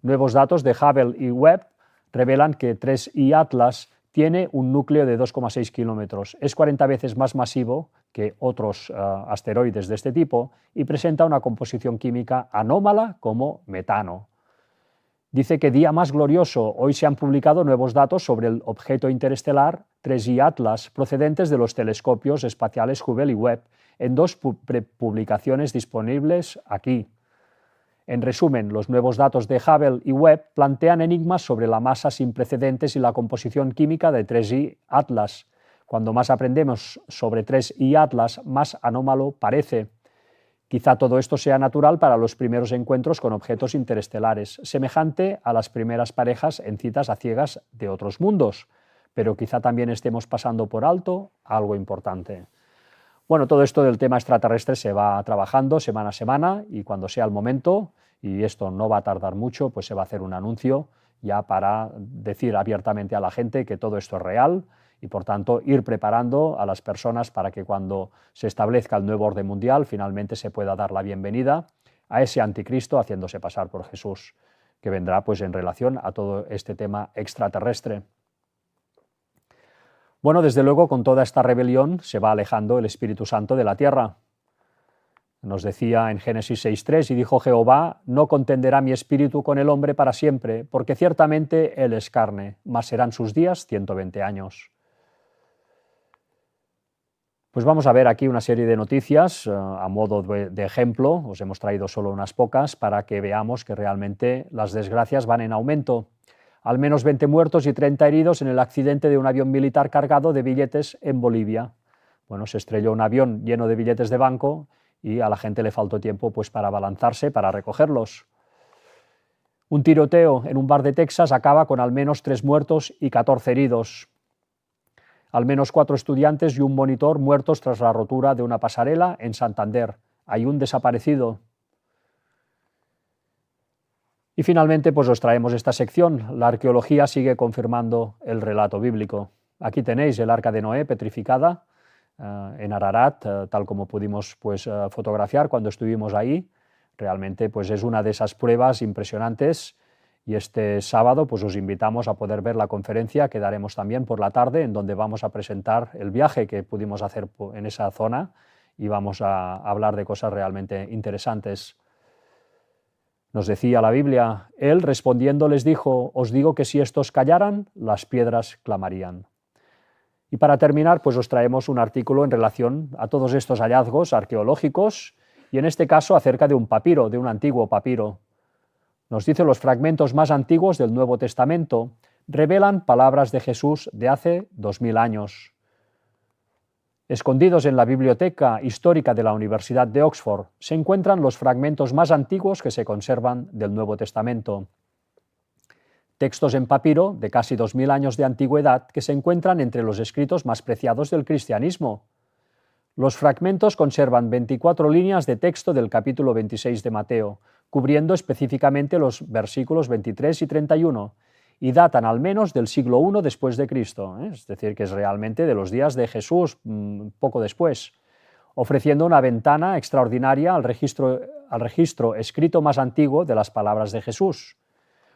Nuevos datos de Hubble y Webb revelan que 3I Atlas tiene un núcleo de 2,6 kilómetros. Es 40 veces más masivo que otros asteroides de este tipo y presenta una composición química anómala como metano. Dice que día más glorioso, hoy se han publicado nuevos datos sobre el objeto interestelar 3I Atlas procedentes de los telescopios espaciales Hubble y Webb en dos publicaciones disponibles aquí. En resumen, los nuevos datos de Hubble y Webb plantean enigmas sobre la masa sin precedentes y la composición química de 3I Atlas. Cuando más aprendemos sobre 3I Atlas, más anómalo parece. Quizá todo esto sea natural para los primeros encuentros con objetos interestelares, semejante a las primeras parejas en citas a ciegas de otros mundos, pero quizá también estemos pasando por alto algo importante. Bueno, todo esto del tema extraterrestre se va trabajando semana a semana y cuando sea el momento, y esto no va a tardar mucho, pues se va a hacer un anuncio ya para decir abiertamente a la gente que todo esto es real y por tanto ir preparando a las personas para que cuando se establezca el nuevo orden mundial finalmente se pueda dar la bienvenida a ese anticristo haciéndose pasar por Jesús, que vendrá pues en relación a todo este tema extraterrestre. Bueno, desde luego con toda esta rebelión se va alejando el Espíritu Santo de la tierra. Nos decía en Génesis 6:3, y dijo Jehová, no contenderá mi espíritu con el hombre para siempre, porque ciertamente él es carne, mas serán sus días 120 años. Pues vamos a ver aquí una serie de noticias a modo de ejemplo, os hemos traído solo unas pocas para que veamos que realmente las desgracias van en aumento. Al menos 20 muertos y 30 heridos en el accidente de un avión militar cargado de billetes en Bolivia. Bueno, se estrelló un avión lleno de billetes de banco y a la gente le faltó tiempo pues, para abalanzarse, para recogerlos. Un tiroteo en un bar de Texas acaba con al menos 3 muertos y 14 heridos. Al menos 4 estudiantes y un monitor muertos tras la rotura de una pasarela en Santander. Hay un desaparecido. Y finalmente pues os traemos esta sección. La arqueología sigue confirmando el relato bíblico. Aquí tenéis el arca de Noé petrificada en Ararat, tal como pudimos pues, fotografiar cuando estuvimos ahí. Realmente pues, es una de esas pruebas impresionantes. Y este sábado pues, os invitamos a poder ver la conferencia que daremos también por la tarde, en donde vamos a presentar el viaje que pudimos hacer en esa zona y vamos a hablar de cosas realmente interesantes. Nos decía la Biblia, él respondiendo les dijo, os digo que si estos callaran, las piedras clamarían. Y para terminar, pues os traemos un artículo en relación a todos estos hallazgos arqueológicos y en este caso acerca de un papiro, de un antiguo papiro. Nos dice los fragmentos más antiguos del Nuevo Testamento revelan palabras de Jesús de hace 2000 años. Escondidos en la biblioteca histórica de la Universidad de Oxford se encuentran los fragmentos más antiguos que se conservan del Nuevo Testamento. Textos en papiro de casi 2000 años de antigüedad que se encuentran entre los escritos más preciados del cristianismo. Los fragmentos conservan 24 líneas de texto del capítulo 26 de Mateo, cubriendo específicamente los versículos 23 y 31, y datan al menos del siglo I después de Cristo, es decir, que es realmente de los días de Jesús, poco después, ofreciendo una ventana extraordinaria al registro escrito más antiguo de las palabras de Jesús.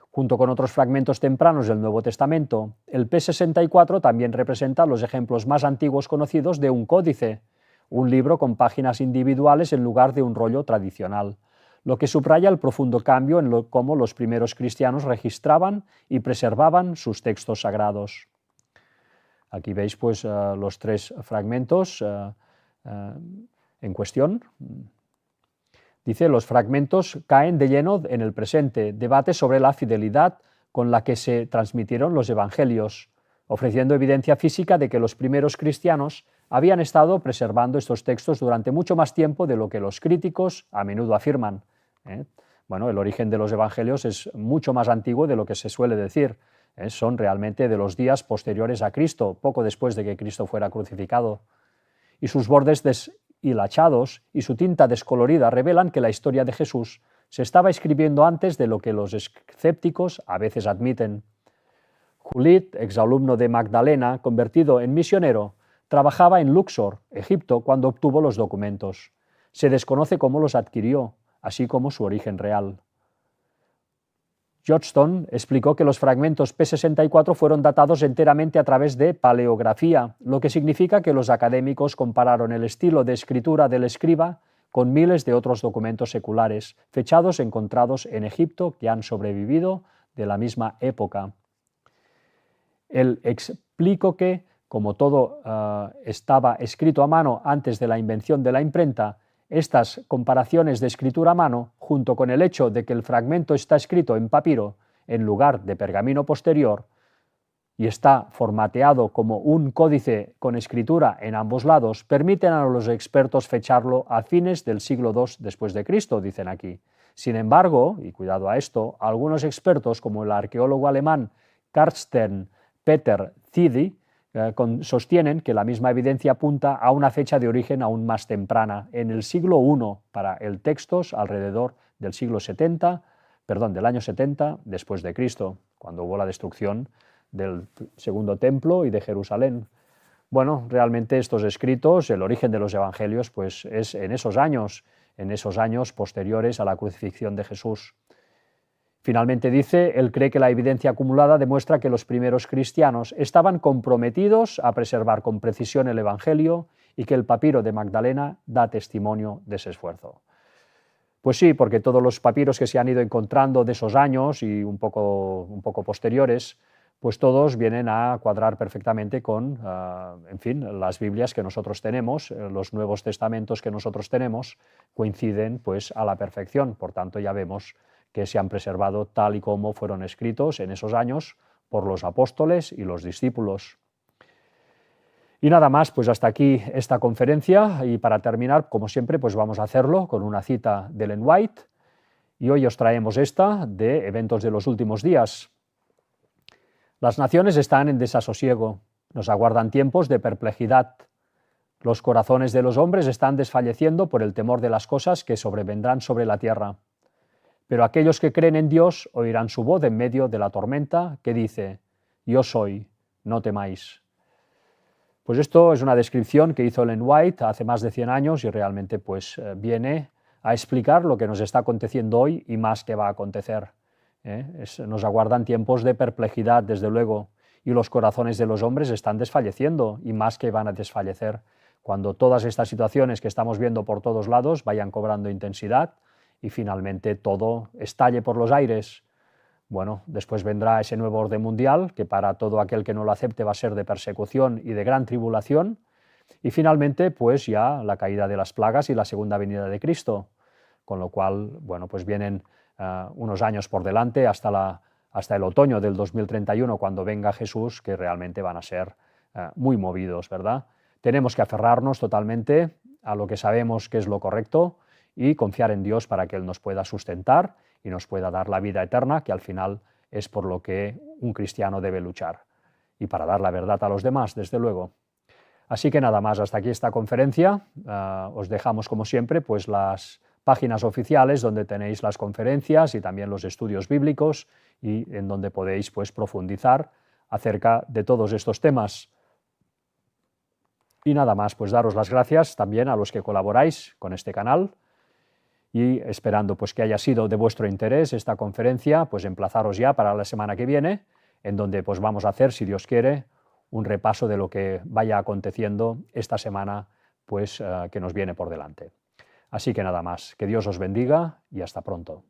Junto con otros fragmentos tempranos del Nuevo Testamento, el P64 también representa los ejemplos más antiguos conocidos de un códice, un libro con páginas individuales en lugar de un rollo tradicional, lo que subraya el profundo cambio en cómo los primeros cristianos registraban y preservaban sus textos sagrados. Aquí veis pues, los tres fragmentos en cuestión. Dice, los fragmentos caen de lleno en el presente, debate sobre la fidelidad con la que se transmitieron los evangelios, ofreciendo evidencia física de que los primeros cristianos habían estado preservando estos textos durante mucho más tiempo de lo que los críticos a menudo afirman. Bueno, el origen de los evangelios es mucho más antiguo de lo que se suele decir. Son realmente de los días posteriores a Cristo, poco después de que Cristo fuera crucificado. Y sus bordes deshilachados y su tinta descolorida revelan que la historia de Jesús se estaba escribiendo antes de lo que los escépticos a veces admiten. Julit, exalumno de Magdalena, convertido en misionero, trabajaba en Luxor, Egipto, cuando obtuvo los documentos. Se desconoce cómo los adquirió, así como su origen real. Hodgson explicó que los fragmentos P64 fueron datados enteramente a través de paleografía, lo que significa que los académicos compararon el estilo de escritura del escriba con miles de otros documentos seculares, fechados encontrados en Egipto que han sobrevivido de la misma época. Él explicó que, como todo estaba escrito a mano antes de la invención de la imprenta, estas comparaciones de escritura a mano, junto con el hecho de que el fragmento está escrito en papiro en lugar de pergamino posterior y está formateado como un códice con escritura en ambos lados, permiten a los expertos fecharlo a fines del siglo II después de Cristo, dicen aquí. Sin embargo, y cuidado a esto, algunos expertos, como el arqueólogo alemán Carsten Peter Zidi, sostienen que la misma evidencia apunta a una fecha de origen aún más temprana, en el siglo I para el textos, alrededor del del año 70 después de Cristo, cuando hubo la destrucción del segundo templo y de Jerusalén. Bueno, realmente estos escritos, el origen de los evangelios, pues es en esos años posteriores a la crucifixión de Jesús. Finalmente dice, él cree que la evidencia acumulada demuestra que los primeros cristianos estaban comprometidos a preservar con precisión el Evangelio y que el papiro de Magdalena da testimonio de ese esfuerzo. Pues sí, porque todos los papiros que se han ido encontrando de esos años y un poco posteriores, pues todos vienen a cuadrar perfectamente con, en fin, las Biblias que nosotros tenemos, los Nuevos Testamentos que nosotros tenemos, coinciden pues a la perfección. Por tanto, ya vemos que se han preservado tal y como fueron escritos en esos años por los apóstoles y los discípulos. Y nada más, pues hasta aquí esta conferencia, y para terminar, como siempre, pues vamos a hacerlo con una cita de Ellen White, y hoy os traemos esta de Eventos de los Últimos Días. Las naciones están en desasosiego, nos aguardan tiempos de perplejidad. Los corazones de los hombres están desfalleciendo por el temor de las cosas que sobrevendrán sobre la tierra. Pero aquellos que creen en Dios oirán su voz en medio de la tormenta que dice, yo soy, no temáis. Pues esto es una descripción que hizo Ellen White hace más de 100 años y realmente pues viene a explicar lo que nos está aconteciendo hoy y más que va a acontecer. Nos aguardan tiempos de perplejidad, desde luego, y los corazones de los hombres están desfalleciendo y más que van a desfallecer. Cuando todas estas situaciones que estamos viendo por todos lados vayan cobrando intensidad y finalmente todo estalle por los aires, bueno, después vendrá ese nuevo orden mundial que para todo aquel que no lo acepte va a ser de persecución y de gran tribulación, Y finalmente, pues ya la caída de las plagas y la segunda venida de Cristo, con lo cual, bueno, pues vienen unos años por delante hasta el otoño del 2031, cuando venga Jesús, que realmente van a ser muy movidos, ¿verdad? Tenemos que aferrarnos totalmente a lo que sabemos que es lo correcto y confiar en Dios para que Él nos pueda sustentar y nos pueda dar la vida eterna, que al final es por lo que un cristiano debe luchar. Y para dar la verdad a los demás, desde luego. Así que nada más, hasta aquí esta conferencia. Os dejamos, como siempre, pues las páginas oficiales donde tenéis las conferencias y también los estudios bíblicos y en donde podéis pues profundizar acerca de todos estos temas. Y nada más, pues daros las gracias también a los que colaboráis con este canal y esperando pues que haya sido de vuestro interés esta conferencia, pues emplazaros ya para la semana que viene, en donde pues vamos a hacer, si Dios quiere, un repaso de lo que vaya aconteciendo esta semana pues que nos viene por delante. Así que nada más, que Dios os bendiga y hasta pronto.